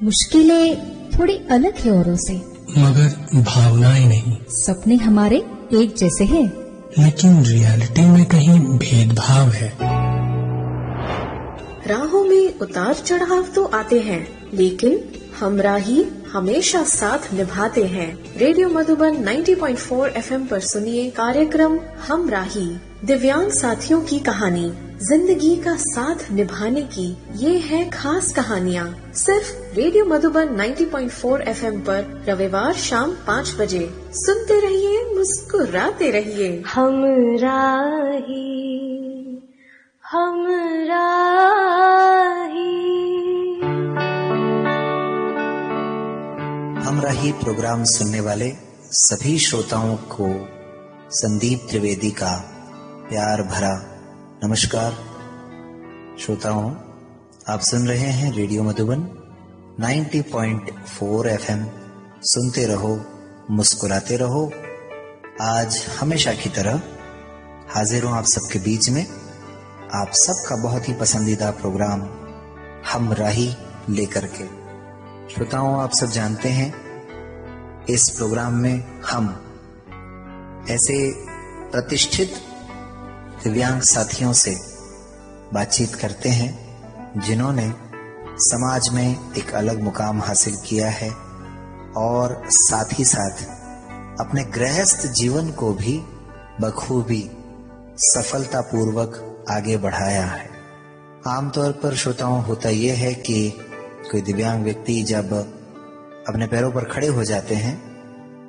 मुश्किलें थोड़ी अलग है औरों से, मगर भावनाएं नहीं। सपने हमारे एक जैसे हैं, लेकिन रियलिटी में कहीं भेदभाव है। राहों में उतार चढ़ाव तो आते हैं, लेकिन हमराही हमेशा साथ निभाते हैं। रेडियो मधुबन 90.4 FM पर सुनिए कार्यक्रम हमराही। दिव्यांग साथियों की कहानी, जिंदगी का साथ निभाने की ये है खास कहानियाँ। सिर्फ रेडियो मधुबन 90.4 FM पर रविवार शाम 5 बजे सुनते रहिए, मुस्कुराते रहिए। हमराही हमराही प्रोग्राम सुनने वाले सभी श्रोताओं को संदीप त्रिवेदी का प्यार भरा नमस्कार। श्रोताओं, आप सुन रहे हैं रेडियो मधुबन 90.4 FM। सुनते रहो, मुस्कुराते रहो। आज हमेशा की तरह हाजिर हूं आप सबके बीच में, आप सबका बहुत ही पसंदीदा प्रोग्राम हमराही लेकर के। श्रोताओं, आप सब जानते हैं इस प्रोग्राम में हम ऐसे प्रतिष्ठित दिव्यांग साथियों से बातचीत करते हैं जिन्होंने समाज में एक अलग मुकाम हासिल किया है और साथ ही साथ अपने गृहस्थ जीवन को भी बखूबी सफलतापूर्वक आगे बढ़ाया है। आमतौर पर श्रोताओं, होता यह है कि कोई दिव्यांग व्यक्ति जब अपने पैरों पर खड़े हो जाते हैं,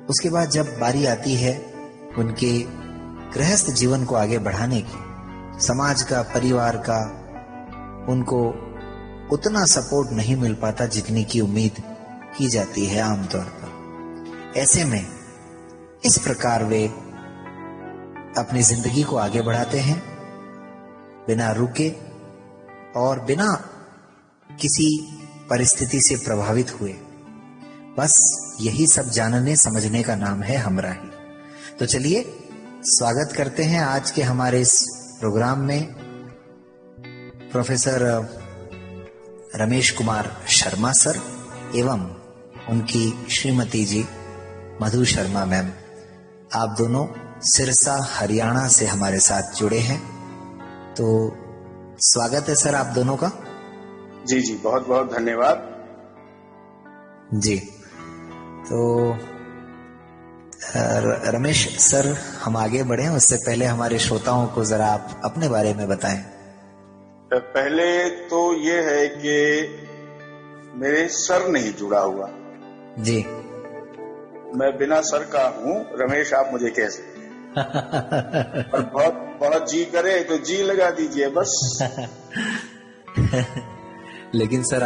उसके बाद जब बारी आती है उनके गृहस्थ जीवन को आगे बढ़ाने की, समाज का, परिवार का उनको उतना सपोर्ट नहीं मिल पाता जितनी की उम्मीद की जाती है आमतौर पर। ऐसे में इस प्रकार वे अपनी जिंदगी को आगे बढ़ाते हैं बिना रुके और बिना किसी परिस्थिति से प्रभावित हुए। बस यही सब जानने समझने का नाम है हमराही। तो चलिए स्वागत करते हैं आज के हमारे इस प्रोग्राम में प्रोफेसर रमेश कुमार शर्मा सर एवं उनकी श्रीमती जी मधु शर्मा मैम। आप दोनों सिरसा हरियाणा से हमारे साथ जुड़े हैं, तो स्वागत है सर आप दोनों का। जी जी, बहुत बहुत धन्यवाद जी। तो रमेश सर, हम आगे बढ़े उससे पहले हमारे श्रोताओं को जरा आप अपने बारे में बताएं। पहले तो ये है कि मेरे सर नहीं जुड़ा हुआ जी। मैं बिना सर का हूँ। रमेश आप मुझे कह सकते हैं और बहुत बहुत जी करे तो जी लगा दीजिए बस। लेकिन सर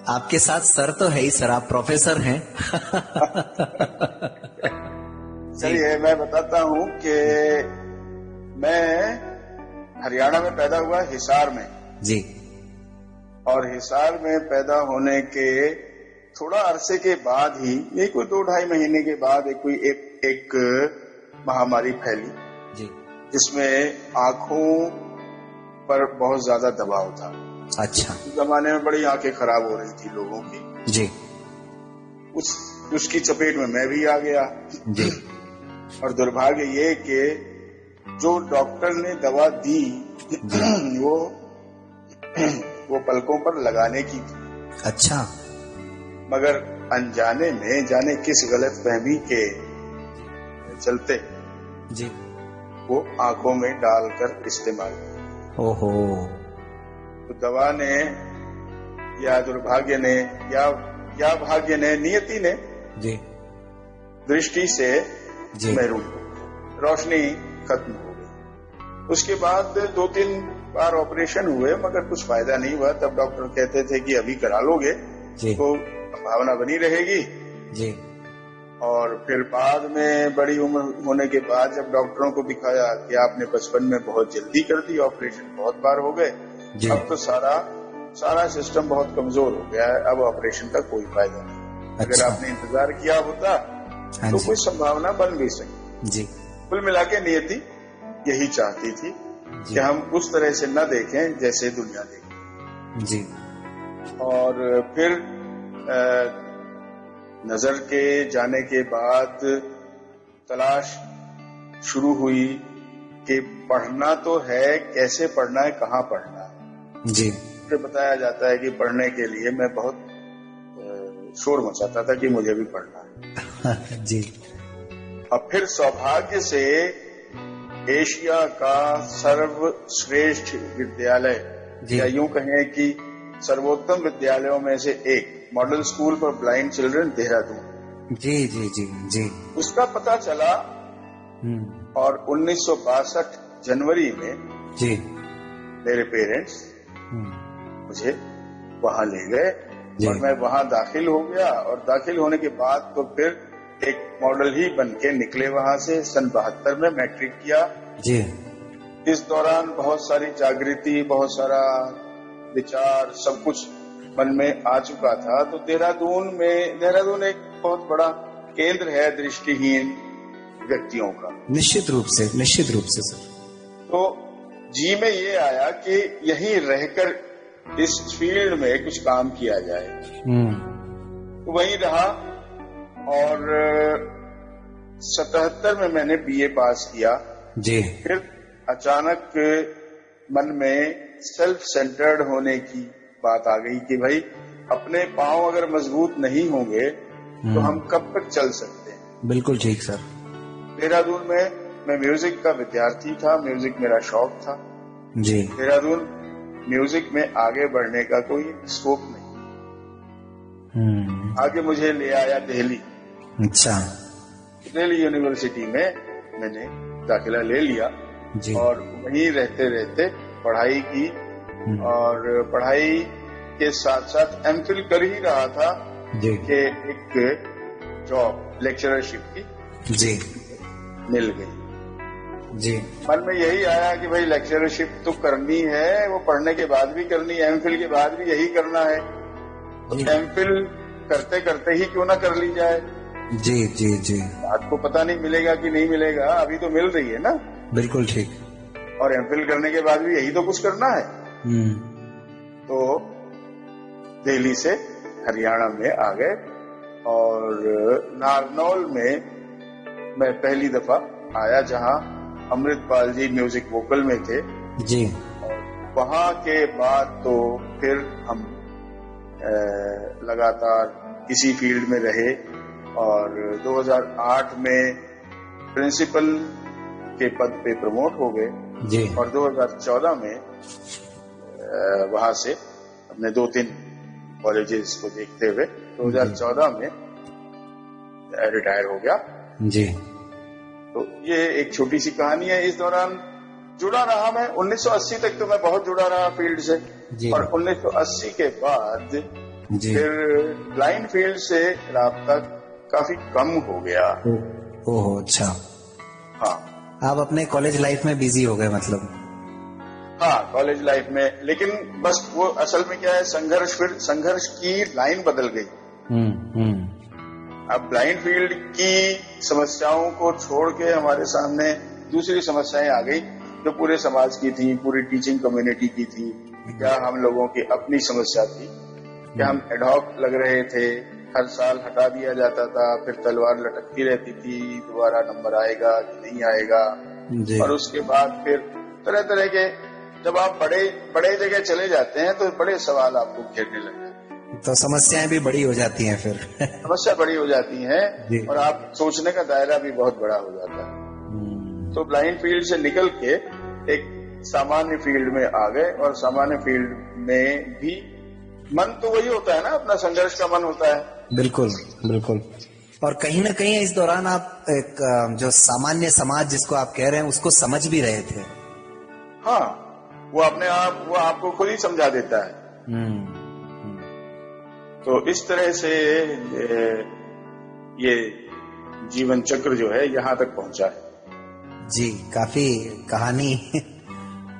आपके साथ सर तो है ही सर, आप प्रोफेसर हैं। चलिए मैं बताता हूँ कि मैं हरियाणा में पैदा हुआ, हिसार में जी। और हिसार में पैदा होने के थोड़ा अरसे के बाद ही, ये कोई 2-2.5 महीने के बाद एक महामारी फैली जी, जिसमें आंखों पर बहुत ज्यादा दबाव था। अच्छा। उस जमाने में बड़ी आंखें खराब हो रही थी लोगों की जी। उसकी चपेट में मैं भी आ गया जी। और दुर्भाग्य ये कि जो डॉक्टर ने दवा दी वो पलकों पर लगाने की थी। अच्छा। मगर अनजाने में जाने किस गलतफहमी के चलते जी वो आंखों में डालकर इस्तेमाल। ओहो। तो दवा ने या दुर्भाग्य ने या भाग्य ने, नियति ने जी दृष्टि से जी महरूम, रोशनी खत्म हो गई। उसके बाद 2-3 बार ऑपरेशन हुए मगर कुछ फायदा नहीं हुआ। तब डॉक्टर कहते थे कि अभी करा लोगे तो संभावना बनी रहेगी जी। और फिर बाद में बड़ी उम्र होने के बाद जब डॉक्टरों को दिखाया कि आपने बचपन में बहुत जल्दी कर दी, ऑपरेशन बहुत बार हो गए, अब तो सारा सिस्टम बहुत कमजोर हो गया है, अब ऑपरेशन का कोई फायदा नहीं। अच्छा। अगर आपने इंतजार किया होता तो कोई संभावना बन भी सकती जी। कुल मिला के नियति यही चाहती थी कि हम उस तरह से न देखें जैसे दुनिया देखे। जी। और फिर नजर के जाने के बाद तलाश शुरू हुई कि पढ़ना तो है, कैसे पढ़ना है, कहाँ पढ़ना है। जी। मुझे बताया जाता है कि पढ़ने के लिए मैं बहुत शोर मचाता था कि मुझे भी पढ़ना है। जी। अब फिर सौभाग्य से एशिया का सर्वश्रेष्ठ विद्यालय, या यूं कहें कि सर्वोत्तम विद्यालयों में से एक, model school for blind children Dehradun, जी जी जी जी, उसका पता चला। और 1962 जनवरी में जी मेरे पेरेंट्स मुझे वहां ले गए और मैं वहां दाखिल हो गया। और दाखिल होने के बाद तो फिर एक मॉडल ही बन के निकले वहां से। सन 72 में मैट्रिक किया जी। इस दौरान बहुत सारी जागृति, बहुत सारा विचार, सब कुछ मन में आ चुका था। तो देहरादून एक बहुत बड़ा केंद्र है दृष्टिहीन व्यक्तियों का। निश्चित रूप से सर। तो जी में ये आया कि यहीं रहकर इस फील्ड में कुछ काम किया जाए। तो वहीं रहा और 77 में मैंने बीए पास किया जी। फिर अचानक मन में सेल्फ सेंटर्ड होने की बात आ गई कि भाई अपने पांव अगर मजबूत नहीं होंगे तो हम कब तक चल सकते हैं। बिल्कुल ठीक सर। देहरादून में मैं म्यूजिक का विद्यार्थी था, म्यूजिक मेरा शौक था जी। देहरादून म्यूजिक में आगे बढ़ने का कोई स्कोप नहीं। आगे मुझे ले आया दिल्ली। अच्छा। दिल्ली यूनिवर्सिटी में मैंने दाखिला ले लिया जी। और वहीं रहते रहते पढ़ाई की और पढ़ाई के साथ साथ एमफिल कर ही रहा था जी। कि एक जॉब लेक्चरशिप की जी मिल गई जी। मन में यही आया कि भाई लेक्चरशिप तो करनी है, वो पढ़ने के बाद भी करनी है, एमफिल के बाद भी यही करना है। तो एमफिल करते करते ही क्यों ना कर ली जाए। जी जी जी। आपको पता नहीं मिलेगा कि नहीं मिलेगा, अभी तो मिल रही है ना। बिल्कुल ठीक। और एमफिल करने के बाद भी यही तो कुछ करना है। तो दिल्ली से हरियाणा में आ गए और नारनौल में मैं पहली दफा आया जहां अमृतपाल जी म्यूजिक वोकल में थे जी। वहां के बाद तो फिर हम लगातार इसी फील्ड में रहे और 2008 में प्रिंसिपल के पद पे प्रमोट हो गए जी। और 2014 में वहां से अपने 2-3 कॉलेजेस को देखते हुए 2014 में रिटायर हो गया जी। तो ये एक छोटी सी कहानी है। इस दौरान जुड़ा रहा मैं 1980 तक, तो मैं बहुत जुड़ा रहा फील्ड से जी। और 1980 के बाद जी। फिर ब्लाइंड फील्ड से राब्ता काफी कम हो गया। ओहो अच्छा। हाँ। आप अपने कॉलेज लाइफ में बिजी हो गए मतलब। हाँ, कॉलेज लाइफ में, लेकिन बस वो असल में क्या है, संघर्ष की लाइन बदल गई। अब ब्लाइंड फील्ड की समस्याओं को छोड़ के हमारे सामने दूसरी समस्याएं आ गई जो पूरे समाज की थी, पूरी टीचिंग कम्युनिटी की थी। क्या हम लोगों की अपनी समस्या थी, क्या हम एडहॉक लग रहे थे, हर साल हटा दिया जाता था, फिर तलवार लटकती रहती थी, दोबारा नंबर आएगा कि नहीं आएगा। और उसके बाद फिर तरह तरह के, जब आप बड़े जगह चले जाते हैं तो बड़े सवाल आपको घेरने लगते हैं, तो समस्याएं भी बड़ी हो जाती हैं फिर। समस्या बड़ी हो जाती है और आप सोचने का दायरा भी बहुत बड़ा हो जाता है। तो ब्लाइंड फील्ड से निकल के एक सामान्य फील्ड में आ गए और सामान्य फील्ड में भी मन तो वही होता है ना, अपना संघर्ष का मन होता है। बिल्कुल बिल्कुल। और कहीं ना कहीं इस दौरान आप एक जो सामान्य समाज जिसको आप कह रहे हैं उसको समझ भी रहे थे। हाँ, वो आपको खुद ही समझा देता है। तो इस तरह से ये जीवन चक्र जो है यहाँ तक पहुंचा है। जी, काफी कहानी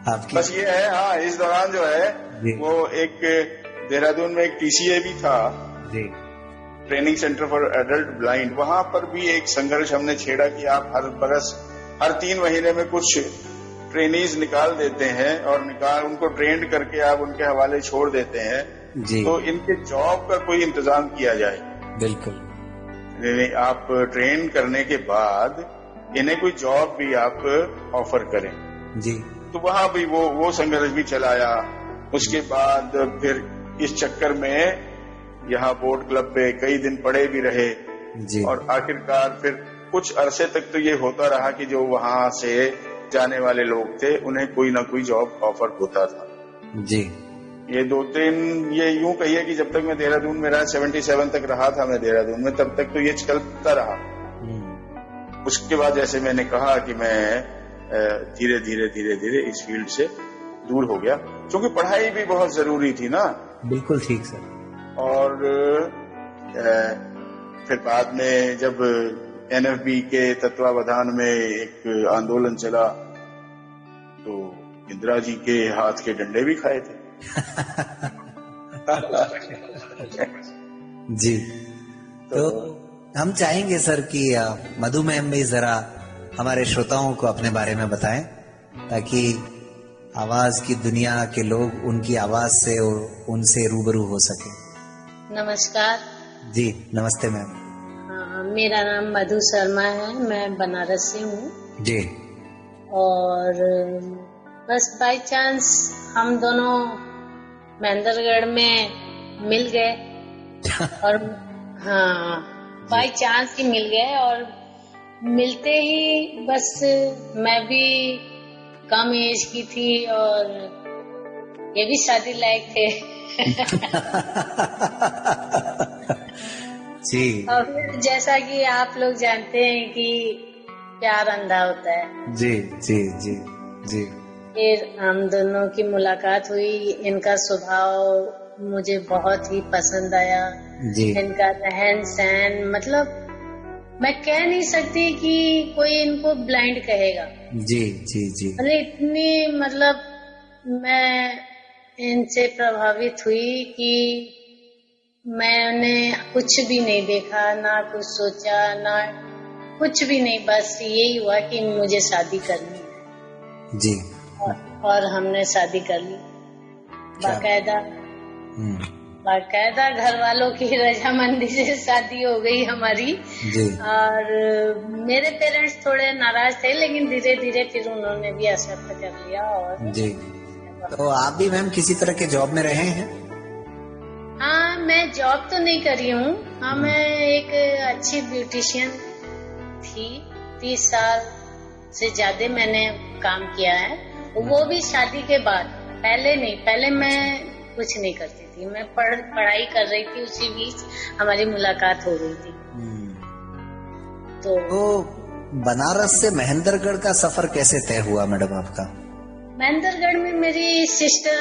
आपकी। बस ये है। हाँ, इस दौरान जो है वो एक देहरादून में एक टीसीए भी था जी, training centre for adult blind. वहां पर भी एक संघर्ष हमने छेड़ा कि आप हर 3 महीने में कुछ ट्रेनीज निकाल देते हैं और उनको ट्रेंड करके आप उनके हवाले छोड़ देते हैं जी। तो इनके जॉब का कोई इंतजाम किया जाए। बिल्कुल। आप ट्रेन करने के बाद इन्हें कोई जॉब भी आप ऑफर करें जी। तो वहां भी वो संघर्ष भी चलाया। उसके बाद फिर इस चक्कर में यहाँ बोट क्लब पे कई दिन पड़े भी रहे जी। और आखिरकार फिर कुछ अरसे तक तो ये होता रहा कि जो वहां से जाने वाले लोग थे उन्हें कोई ना कोई जॉब ऑफर होता था जी। ये 2-3 ये यूं कहिए कि जब तक मैं देहरादून में रहा, 77 तक रहा था मैं देहरादून में, तब तक तो ये चलता रहा। उसके बाद जैसे मैंने कहा कि मैं धीरे धीरे इस फील्ड से दूर हो गया, क्योंकि पढ़ाई भी बहुत जरूरी थी ना। बिल्कुल ठीक सर। और फिर बाद में जब NFB के तत्वावधान में एक आंदोलन चला तो इंदिरा जी के हाथ के डंडे भी खाए थे। जी। तो हम चाहेंगे सर कि मधुमेह में जरा हमारे श्रोताओं को अपने बारे में बताएं, ताकि आवाज की दुनिया के लोग उनकी आवाज से और उनसे रूबरू हो सके। नमस्कार जी। नमस्ते मैम। मेरा नाम मधु शर्मा है, मैं बनारस से हूँ जी। और बस बाय चांस हम दोनों महेंद्रगढ़ में मिल गए और हाँ बाय चांस ही मिल गए। और मिलते ही बस मैं भी कम एज की थी और ये भी शादी लायक थे। जी। और फिर जैसा कि आप लोग जानते हैं कि प्यार अंधा होता है। जी जी जी जी। फिर हम दोनों की मुलाकात हुई, इनका स्वभाव मुझे बहुत ही पसंद आया जी। इनका रहन सहन, मतलब मैं कह नहीं सकती कि कोई इनको ब्लाइंड कहेगा। जी जी जी। अरे इतनी मतलब मैं इनसे प्रभावित हुई कि मैंने कुछ भी नहीं देखा, ना कुछ सोचा, ना कुछ भी नहीं, बस यही हुआ कि मुझे शादी करनी है जी। और हमने शादी कर ली बाकायदा घर वालों की रजामंदी से शादी हो गई हमारी जी। और मेरे पेरेंट्स थोड़े नाराज थे, लेकिन धीरे धीरे फिर उन्होंने भी एक्सेप्ट कर लिया। और जी। तो आप भी मैम किसी तरह के जॉब में रहे हैं? हाँ, मैं जॉब तो नहीं करी हूँ। हाँ, मैं एक अच्छी ब्यूटिशियन थी, 30 साल से ज्यादा मैंने काम किया है, वो भी शादी के बाद। पहले नहीं, पहले मैं कुछ नहीं करती थी, मैं पढ़ाई कर रही थी, उसी बीच हमारी मुलाकात हो गई थी। तो बनारस से महेंद्रगढ़ का सफर कैसे तय हुआ मैडम आपका? महेंद्रगढ़ में मेरी सिस्टर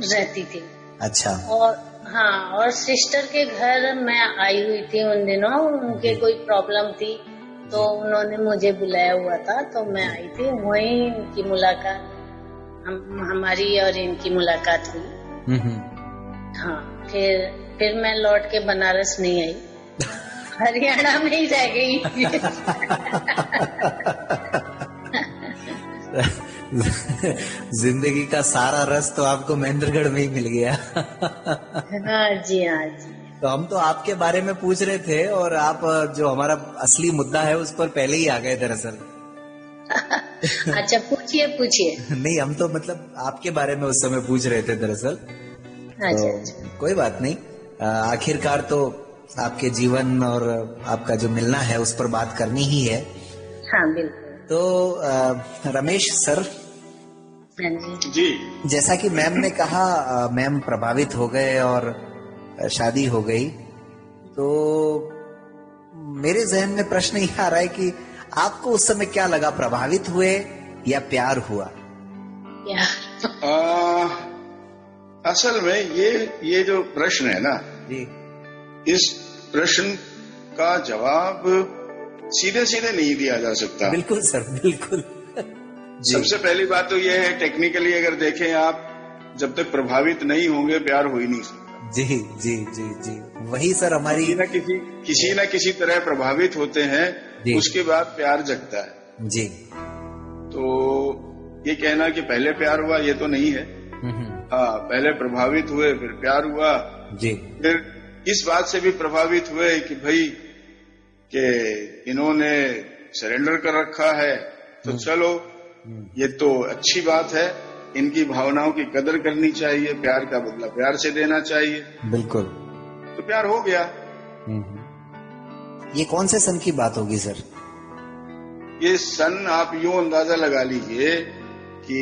रहती थी। अच्छा। और हाँ, और सिस्टर के घर मैं आई हुई थी उन दिनों, उनके कोई प्रॉब्लम थी तो उन्होंने मुझे बुलाया हुआ था, तो मैं आई थी। वहीं इनकी मुलाकात, हमारी और इनकी मुलाकात हुई। हाँ, फिर मैं लौट के बनारस नहीं आई, हरियाणा में ही रह गई। जिंदगी का सारा रस तो आपको महेंद्रगढ़ में ही मिल गया। हाँ जी, हाँ जी। तो हम तो आपके बारे में पूछ रहे थे और आप जो हमारा असली मुद्दा है उस पर पहले ही आ गए दरअसल। अच्छा, पूछिए। नहीं, हम तो मतलब आपके बारे में उस समय पूछ रहे थे दरअसल। अच्छा। कोई बात नहीं, आखिरकार तो आपके जीवन और आपका जो मिलना है उस पर बात करनी ही है। हाँ बिल्कुल। तो रमेश सर जी, जैसा कि मैम ने कहा, मैम प्रभावित हो गए और शादी हो गई, तो मेरे जहन में प्रश्न ये आ रहा है कि आपको उस समय क्या लगा, प्रभावित हुए या प्यार हुआ? असल में ये जो प्रश्न है ना जी, इस प्रश्न का जवाब सीधे सीधे नहीं दिया जा सकता। बिल्कुल सर, बिल्कुल। सबसे पहली बात तो ये है, टेक्निकली अगर देखें आप, जब तक प्रभावित नहीं होंगे प्यार हो ही नहीं सकता। जी जी जी जी, वही सर हमारी किसी न किसी तरह प्रभावित होते हैं, उसके बाद प्यार जगता है जी। तो ये कहना कि पहले प्यार हुआ, ये तो नहीं है। हाँ, पहले प्रभावित हुए, फिर प्यार हुआ जी, फिर इस बात से भी प्रभावित हुए कि भाई कि इन्होंने सरेंडर कर रखा है, तो चलो ये तो अच्छी बात है, इनकी भावनाओं की कदर करनी चाहिए, प्यार का बदला प्यार से देना चाहिए। बिल्कुल। तो प्यार हो गया। ये कौन से सन की बात होगी सर? ये सन आप यूं अंदाजा लगा लीजिए कि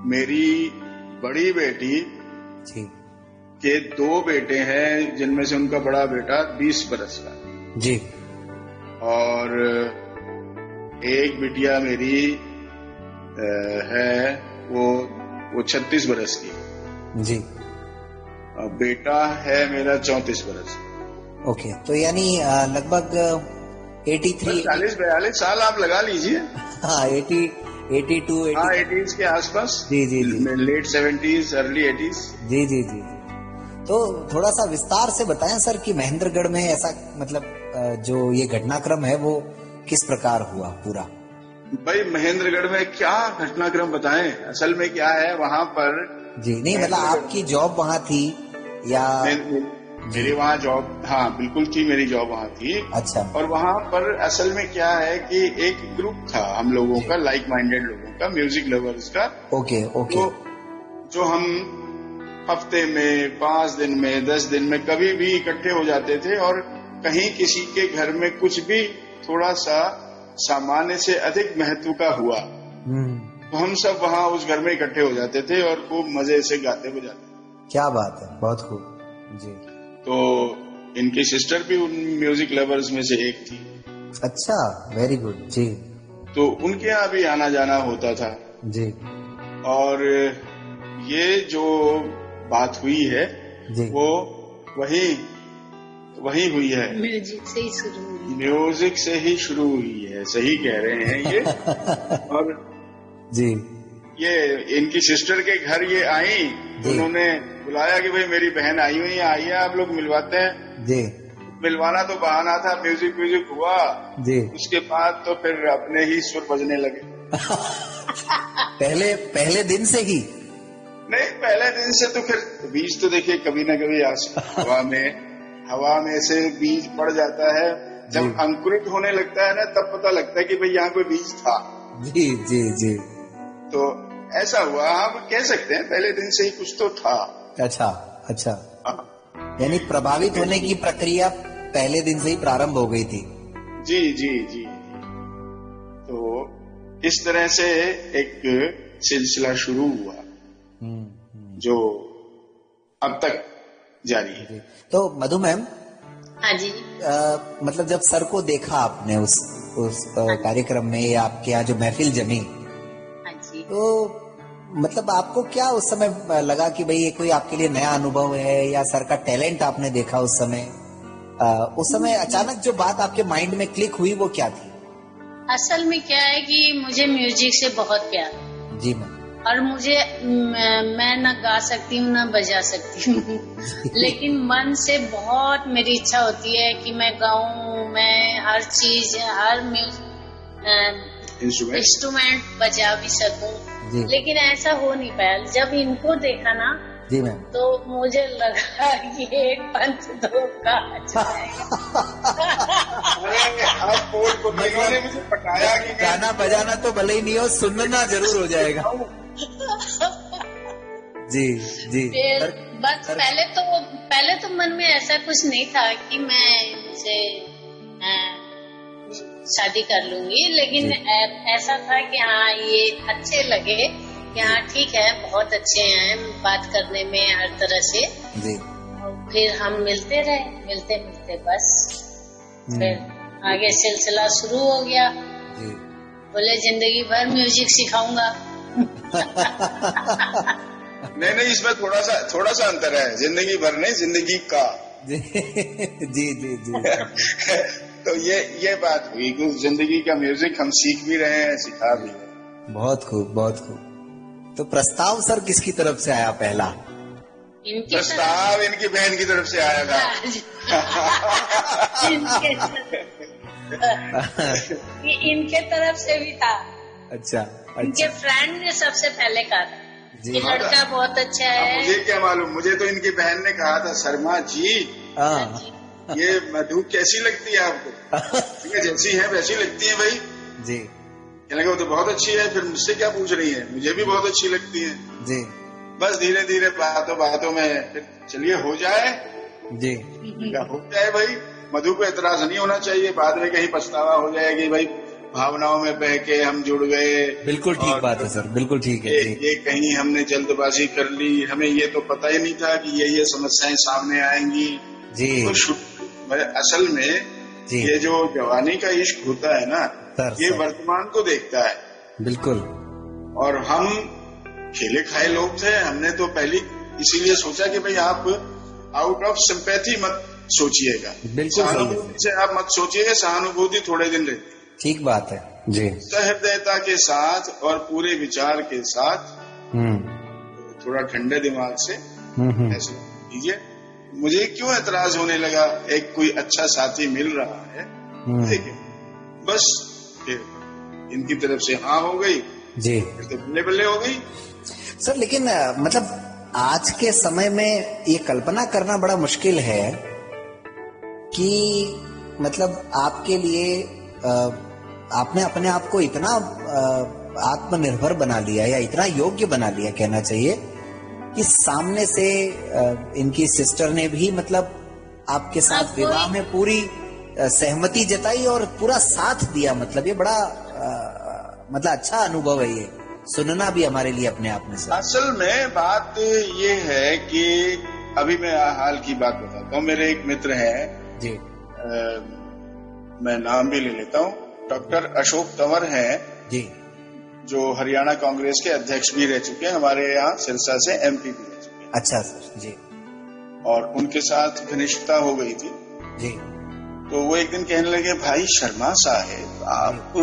मेरी बड़ी बेटी जी के 2 बेटे हैं, जिनमें से उनका बड़ा बेटा 20 बरस का जी, और एक बिटिया मेरी है वो 36 बरस की जी। और बेटा है मेरा 34 बरस। ओके, तो यानी लगभग 83 40-42 साल आप लगा लीजिए। हाँ, 82 हाँ, 80s के आसपास। जी जी जी, लेट 70s अर्ली 80s। जी जी जी। तो थोड़ा सा विस्तार से बताएं सर कि महेंद्रगढ़ में ऐसा मतलब जो ये घटनाक्रम है वो किस प्रकार हुआ पूरा? भाई महेंद्रगढ़ में क्या घटनाक्रम बताएं, असल में क्या है वहाँ पर जी, नहीं मतलब आपकी जॉब वहाँ थी या? मेरी वहाँ जॉब, हाँ बिल्कुल थी, मेरी जॉब वहाँ थी। अच्छा। और वहाँ पर असल में क्या है कि एक ग्रुप था हम लोगों का, लाइक माइंडेड लोगों का, म्यूजिक लवर्स का। Okay okay. तो जो हम हफ्ते में 5 दिन में 10 दिन में कभी भी इकट्ठे हो जाते थे, और कहीं किसी के घर में कुछ भी थोड़ा सा सामान्य से अधिक महत्व का हुआ तो हम सब वहाँ उस घर में इकट्ठे हो जाते थे और खूब मजे से गाते बजाते। क्या बात है, बहुत खूब जी। तो इनकी सिस्टर भी उन म्यूजिक लवर्स में से एक थी। अच्छा, वेरी गुड जी। तो उनके यहाँ भी आना जाना होता था जी। और ये जो बात हुई है जी, वो वही हुई है, म्यूजिक से ही शुरू हुई। म्यूजिक से ही शुरू हुई है, सही कह रहे हैं ये। और जी, ये इनकी सिस्टर के घर ये आई, उन्होंने बुलाया कि भाई मेरी बहन आई हुई है, आइए आप लोग मिलवाते हैं जी। मिलवाना तो बहाना था, म्यूजिक हुआ जी। उसके बाद तो फिर अपने ही सुर बजने लगे। पहले दिन से ही? नहीं, पहले दिन से तो फिर बीज तो देखिए कभी ना कभी हवा में से बीज पड़ जाता है। जब अंकुरित होने लगता है ना, तब पता लगता है कि भाई यहाँ कोई बीज था। जी जी जी। तो ऐसा हुआ, आप कह सकते हैं पहले दिन से ही कुछ तो था। अच्छा अच्छा, यानी प्रभावित होने की प्रक्रिया पहले दिन से ही प्रारंभ हो गई थी। जी जी जी। तो इस तरह से एक सिलसिला शुरू हुआ जो अब तक जारी है। तो मधु मैम, हाँ जी, मतलब जब सर को देखा आपने उस कार्यक्रम में या आपके यहाँ जो महफिल जमी, हाँ जी, तो मतलब आपको क्या उस समय लगा कि भाई ये कोई आपके लिए नया अनुभव है या सर का टैलेंट आपने देखा उस समय? उस समय अचानक जो बात आपके माइंड में क्लिक हुई वो क्या थी? असल में क्या है कि मुझे म्यूजिक से बहुत प्यार है। जी मैम। और मुझे मैं ना गा सकती हूँ ना बजा सकती हूँ लेकिन मन से बहुत मेरी इच्छा होती है कि मैं गाऊं, मैं हर चीज, हर इंस्ट्रूमेंट बजा भी सकूं, लेकिन ऐसा हो नहीं पाया। जब इनको देखा ना जी मैम, तो मुझे लगा कि एक पंच दो का इन्होंने मुझे पटाया कि गाना बजाना तो भले ही नहीं हो, सुनना जरूर हो जाएगा। जी जी। बस पहले तो मन में ऐसा कुछ नहीं था कि मैं इनसे शादी कर लूंगी, लेकिन ऐसा था कि हाँ ये अच्छे लगे कि हाँ ठीक है, बहुत अच्छे हैं बात करने में हर तरह से जी। और फिर हम मिलते रहे, बस फिर आगे सिलसिला शुरू हो गया जी। बोले जिंदगी भर म्यूजिक सिखाऊंगा। नहीं, इसमें थोड़ा सा अंतर है, जिंदगी भर नहीं, जिंदगी का। जी जी जी जी। तो ये बात हुई कि जिंदगी का म्यूजिक हम सीख भी रहे हैं, सिखा भी रहे हैं। बहुत खूब, बहुत खूब। तो प्रस्ताव सर किसकी तरफ से आया पहला? प्रस्ताव इनकी बहन की तरफ से आया था। इनके तरफ से भी था। अच्छा, इनके फ्रेंड ने सबसे पहले कहा था। ये लड़का बहुत अच्छा है। मुझे क्या मालूम, मुझे तो इनकी बहन ने कहा था, शर्मा जी ये मधु कैसी लगती है आपको? जैसी है वैसी लगती है भाई जी। कहने लगा वो तो बहुत अच्छी है, फिर मुझसे क्या पूछ रही है, मुझे भी बहुत अच्छी लगती है जी। बस धीरे धीरे बातों में फिर चलिए हो जाए जी। हो जाए भाई, मधु को एतराज नहीं होना चाहिए, बाद में कहीं पछतावा हो जाएगी भाई, भावनाओं में बह के हम जुड़ गए। बिल्कुल ठीक बात है सर, बिल्कुल ठीक है। ये कहीं हमने जल्दबाजी कर ली, हमें ये तो पता ही नहीं था कि ये समस्याएं सामने आएंगी जी। तो असल में ये जो जवानी का इश्क होता है ना ये वर्तमान को देखता है। बिल्कुल। और हम खेले खाए लोग थे, हमने तो पहले इसीलिए सोचा कि भाई आप आउट ऑफ सिंपैथी मत सोचिएगा, सहानुभूति से आप मत सोचिएगा, सहानुभूति थोड़े दिन रहती। ठीक बात है जी। सहृदयता के साथ और पूरे विचार के साथ थोड़ा ठंडे दिमाग से ऐसे कीजिए। मुझे क्यों एतराज होने लगा, एक कोई अच्छा साथी मिल रहा है, देखिए बस इनकी तरफ से हाँ हो गई जी, तो बल्ले बल्ले हो गई सर। लेकिन मतलब आज के समय में ये कल्पना करना बड़ा मुश्किल है कि मतलब आपके लिए आपने अपने आप को इतना आत्मनिर्भर बना लिया या इतना योग्य बना लिया कहना चाहिए कि सामने से इनकी सिस्टर ने भी मतलब आपके साथ विवाह में पूरी सहमति जताई और पूरा साथ दिया। मतलब ये बड़ा मतलब अच्छा अनुभव है, ये सुनना भी हमारे लिए अपने आप में। असल में बात ये है कि अभी मैं हाल की बात बताता हूँ। मेरे एक मित्र हैं जी, मैं नाम भी ले लेता हूँ, डॉक्टर अशोक तंवर हैं जी, जो हरियाणा कांग्रेस के अध्यक्ष भी रह चुके हैं, हमारे यहाँ सिरसा से एमपी भी रह चुके हैं। अच्छा सर जी। और उनके साथ घनिष्ठता हो गई थी जी। तो वो एक दिन कहने लगे, भाई शर्मा साहेब आप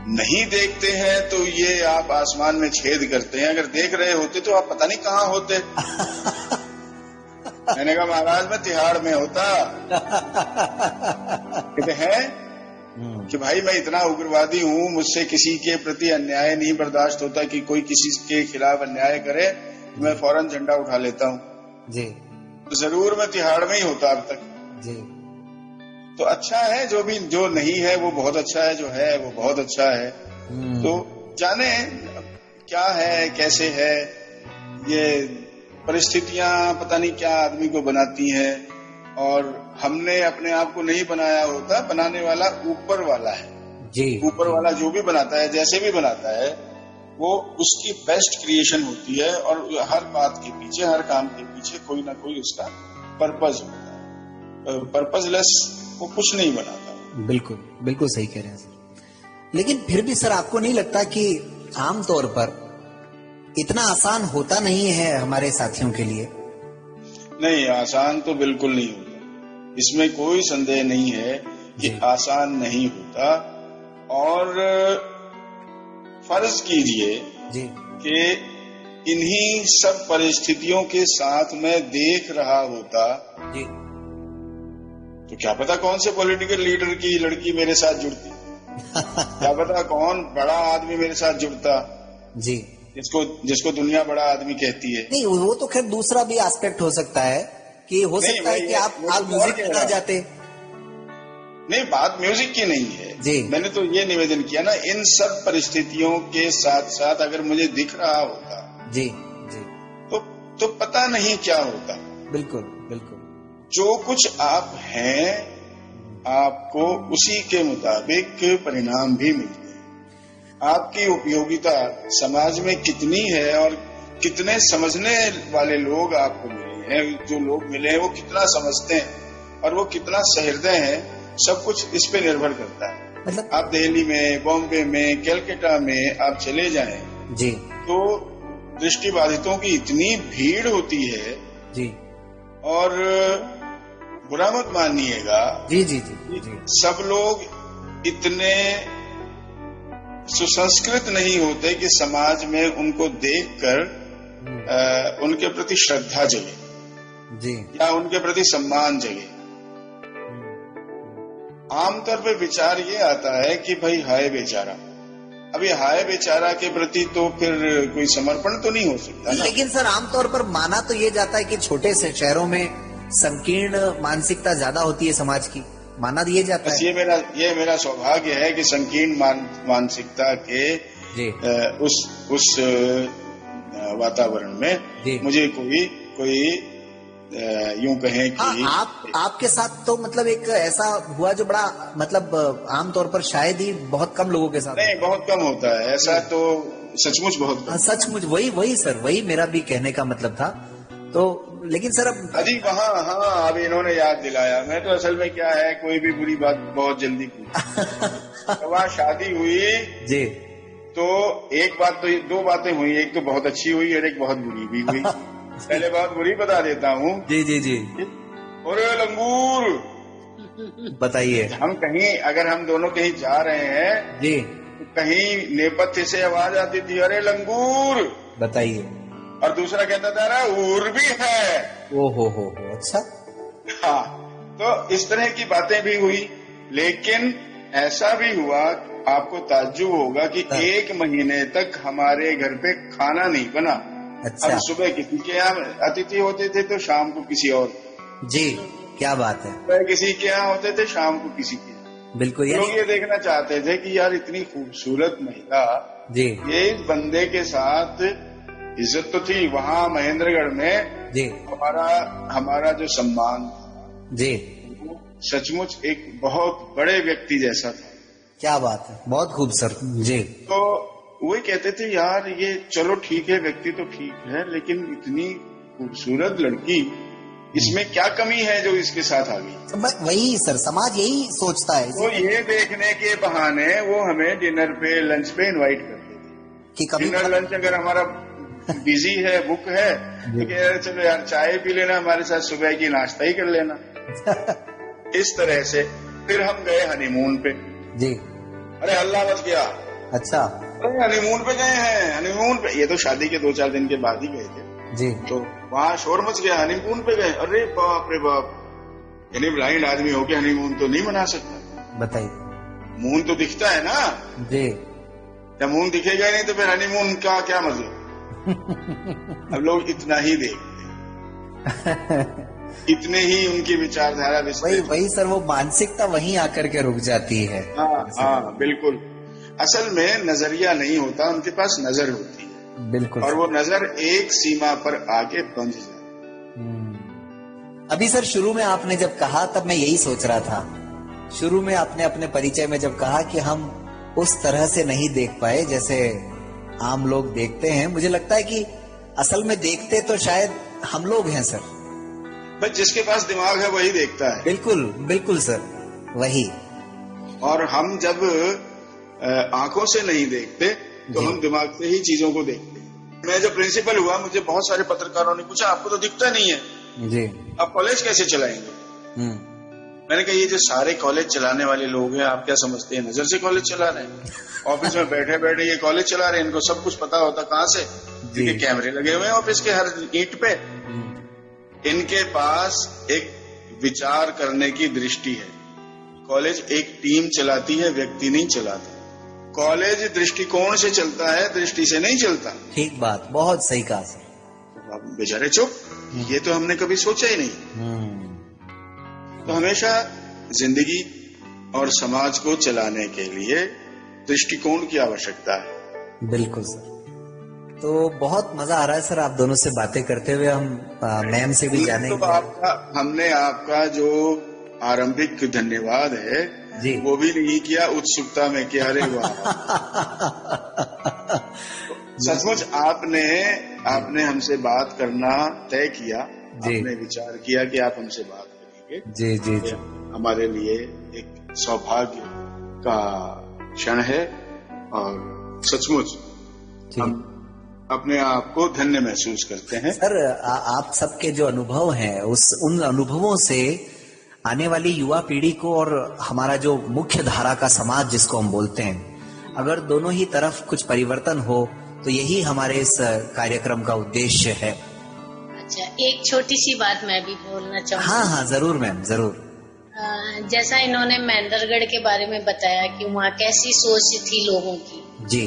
नहीं देखते हैं तो ये आप आसमान में छेद करते हैं, अगर देख रहे होते तो आप पता नहीं कहाँ होते। मैंने कहा महाराज मैं तिहाड़ में होता। कहते हैं कि भाई मैं इतना उग्रवादी हूँ, मुझसे किसी के प्रति अन्याय नहीं बर्दाश्त होता कि कोई किसी के खिलाफ अन्याय करे, मैं फौरन झंडा उठा लेता हूँ जी। तो जरूर मैं तिहाड़ में ही होता अब तक जी। तो अच्छा है, जो नहीं है वो बहुत अच्छा है, जो है वो बहुत अच्छा है। तो जाने क्या है कैसे है, ये परिस्थितियां पता नहीं क्या आदमी को बनाती हैं, और हमने अपने आप को नहीं बनाया होता, बनाने वाला ऊपर वाला है जी। ऊपर वाला जो भी बनाता है, जैसे भी बनाता है, वो उसकी बेस्ट क्रिएशन होती है, और हर बात के पीछे, हर काम के पीछे कोई ना कोई उसका पर्पज होता है। पर्पजलेस वो कुछ नहीं बनाता। बिल्कुल बिल्कुल सही कह रहे हैं सर। लेकिन फिर भी सर आपको नहीं लगता कि आमतौर पर इतना आसान होता नहीं है हमारे साथियों के लिए? नहीं, आसान तो बिल्कुल नहीं होता, इसमें कोई संदेह नहीं है कि आसान नहीं होता। और फर्ज कीजिए कि इन्हीं सब परिस्थितियों के साथ मैं देख रहा होता जी, तो क्या पता कौन से पॉलिटिकल लीडर की लड़की मेरे साथ जुड़ती। क्या पता कौन बड़ा आदमी मेरे साथ जुड़ता जी, जिसको दुनिया बड़ा आदमी कहती है। नहीं, वो तो खैर दूसरा भी एस्पेक्ट हो सकता है कि हो सकता है कि आप म्यूजिक में ना जाते। नहीं, बात म्यूजिक की नहीं है जी। मैंने तो ये निवेदन किया ना, इन सब परिस्थितियों के साथ साथ अगर मुझे दिख रहा होता जी जी तो पता नहीं क्या होता। बिल्कुल बिल्कुल। जो कुछ आप हैं आपको उसी के मुताबिक परिणाम भी मिलते हैं। आपकी उपयोगिता समाज में कितनी है और कितने समझने वाले लोग आपको मिले हैं, जो लोग मिले हैं वो कितना समझते हैं और वो कितना सहृदय है, सब कुछ इस पे निर्भर करता है। मतलब आप दिल्ली में, बॉम्बे में, कलकत्ता में आप चले जाएं जी, तो दृष्टिबाधितों की इतनी भीड़ होती है जी। और बुरा मत मानिएगा जी जी जी जी, सब लोग इतने सुसंस्कृत नहीं होते कि समाज में उनको देखकर उनके प्रति श्रद्धा जगे जी, या उनके प्रति सम्मान जगे। आमतौर पे विचार ये आता है कि भाई हाय बेचारा, अभी हाय बेचारा के प्रति तो फिर कोई समर्पण तो नहीं हो सकता ना। लेकिन सर आमतौर पर माना तो ये जाता है कि छोटे से शहरों में संकीर्ण मानसिकता ज्यादा होती है समाज की, माना दिया जाता है। ये मेरा सौभाग्य है कि संकीर्ण मानसिकता के उस वातावरण में मुझे कोई यूं कहें कि आपके साथ तो मतलब एक ऐसा हुआ जो बड़ा मतलब आमतौर पर शायद ही बहुत कम लोगों के साथ। नहीं, बहुत कम होता है ऐसा तो, सचमुच बहुत कम। सचमुच वही सर, वही मेरा भी कहने का मतलब था। तो लेकिन सर अब अजी हाँ अब इन्होंने याद दिलाया। मैं तो असल में क्या है, कोई भी बुरी बात बहुत जल्दी तो वहाँ शादी हुई जी, तो दो बातें हुई, एक तो बहुत अच्छी हुई और एक बहुत बुरी भी हुई। पहले बहुत बुरी बता देता हूँ। जी अरे लंगूर, बताइए। अगर हम दोनों कहीं जा रहे हैं जी, तो कहीं नेपथ्य से आवाज आती थी, अरे लंगूर, बताइए। और दूसरा कहता था अरे ऊर भी है। ओ हो अच्छा। हाँ, तो इस तरह की बातें भी हुई। लेकिन ऐसा भी हुआ, आपको ताज्जुब होगा कि 1 महीने तक हमारे घर पे खाना नहीं बना। अच्छा। अब सुबह किसी के यहाँ अतिथि होते थे तो शाम को किसी और। जी, क्या बात है। सुबह किसी के यहाँ होते थे, शाम को किसी के। बिल्कुल। लोग ये देखना चाहते थे कि यार इतनी खूबसूरत महिला जी, ये इस बंदे के साथ इज्जत तो थी वहाँ महेंद्रगढ़ में जी, हमारा जो सम्मान जी, सचमुच एक बहुत बड़े व्यक्ति जैसा था। क्या बात है, बहुत खूब सर जी। तो वही कहते थे यार ये चलो ठीक है, व्यक्ति तो ठीक है, लेकिन इतनी खूबसूरत लड़की, इसमें क्या कमी है जो इसके साथ आ गई। वही सर, समाज यही सोचता है। तो ये देखने के बहाने वो हमें डिनर पे, लंच पे इनवाइट करते थे कि कभी डिनर लंच अगर हमारा बिजी है, बुक है, तो चलो यार चाय पी लेना हमारे साथ, सुबह की नाश्ता ही कर लेना। इस तरह से फिर हम गए हनीमून पे जी। अरे हल्ला मच गया। अच्छा। अरे हनीमून पे गए हैं, हनीमून पे, ये तो शादी के 2-4 दिन के बाद ही गए थे जी। तो वहाँ शोर मच गया, हनीमून पे गए। अरे बाप रे बाप, यानी ब्लाइंड आदमी होके हनीमून तो नहीं मना सकता। बताइए। मून तो दिखता है ना जी। जब मून दिखेगा नहीं तो फिर हनीमून का क्या मतलब। अब लोग इतना ही देखते इतने ही उनकी विचारधारा वही सर, वो मानसिकता वहीं आकर के रुक जाती है। हाँ बिल्कुल। असल में नजरिया नहीं होता, उनके पास नजर होती है। बिल्कुल। और वो नजर एक सीमा पर आके बंध जाती। अभी सर शुरू में आपने जब कहा तब मैं यही सोच रहा था, शुरू में आपने अपने परिचय में जब कहा कि हम उस तरह से नहीं देख पाए जैसे आम लोग देखते हैं, मुझे लगता है कि असल में देखते तो शायद हम लोग हैं सर। बस जिसके पास दिमाग है वही देखता है। बिल्कुल बिल्कुल सर, वही। और हम जब आंखों से नहीं देखते तो हम दिमाग से ही चीजों को देखते हैं। मैं जब प्रिंसिपल हुआ, मुझे बहुत सारे पत्रकारों ने पूछा आपको तो दिखता नहीं है जी, आप कॉलेज कैसे चलाएंगे। मैंने कहा ये जो सारे कॉलेज चलाने वाले लोग हैं, आप क्या समझते हैं नजर से कॉलेज चला रहे हैं। ऑफिस में बैठे बैठे ये कॉलेज चला रहे हैं, इनको सब कुछ पता होता कहाँ से, क्योंकि कैमरे लगे हुए हैं ऑफिस के हर ईंट पे। इनके पास एक विचार करने की दृष्टि है। कॉलेज एक टीम चलाती है, व्यक्ति नहीं चलाता। कॉलेज दृष्टिकोण से चलता है, दृष्टि से नहीं चलता। ठीक बात, बहुत सही कहा सर। बेचारे चुप, ये तो हमने कभी सोचा ही नहीं। तो हमेशा जिंदगी और समाज को चलाने के लिए दृष्टिकोण की आवश्यकता है। बिल्कुल सर। तो बहुत मजा आ रहा है सर आप दोनों से बातें करते हुए। हम मैम से भी जानेंगे। तो हमने आपका जो आरंभिक धन्यवाद है जी, वो भी नहीं किया उत्सुकता में कि अरे वाह। सचमुच आपने हमसे बात करना तय किया, आपने विचार किया कि आप हमसे बात करेंगे। जी जी जी, हमारे लिए एक सौभाग्य का क्षण है और सचमुच हम अपने आप को धन्य महसूस करते हैं। सर आप सबके जो अनुभव हैं उन अनुभवों से आने वाली युवा पीढ़ी को और हमारा जो मुख्य धारा का समाज जिसको हम बोलते हैं, अगर दोनों ही तरफ कुछ परिवर्तन हो तो यही हमारे इस कार्यक्रम का उद्देश्य है। अच्छा, एक छोटी सी बात मैं भी बोलना चाहूँगी। हाँ जरूर मैम, जरूर। जैसा इन्होंने महेंद्रगढ़ के बारे में बताया कि वहाँ कैसी सोच थी लोगों की जी।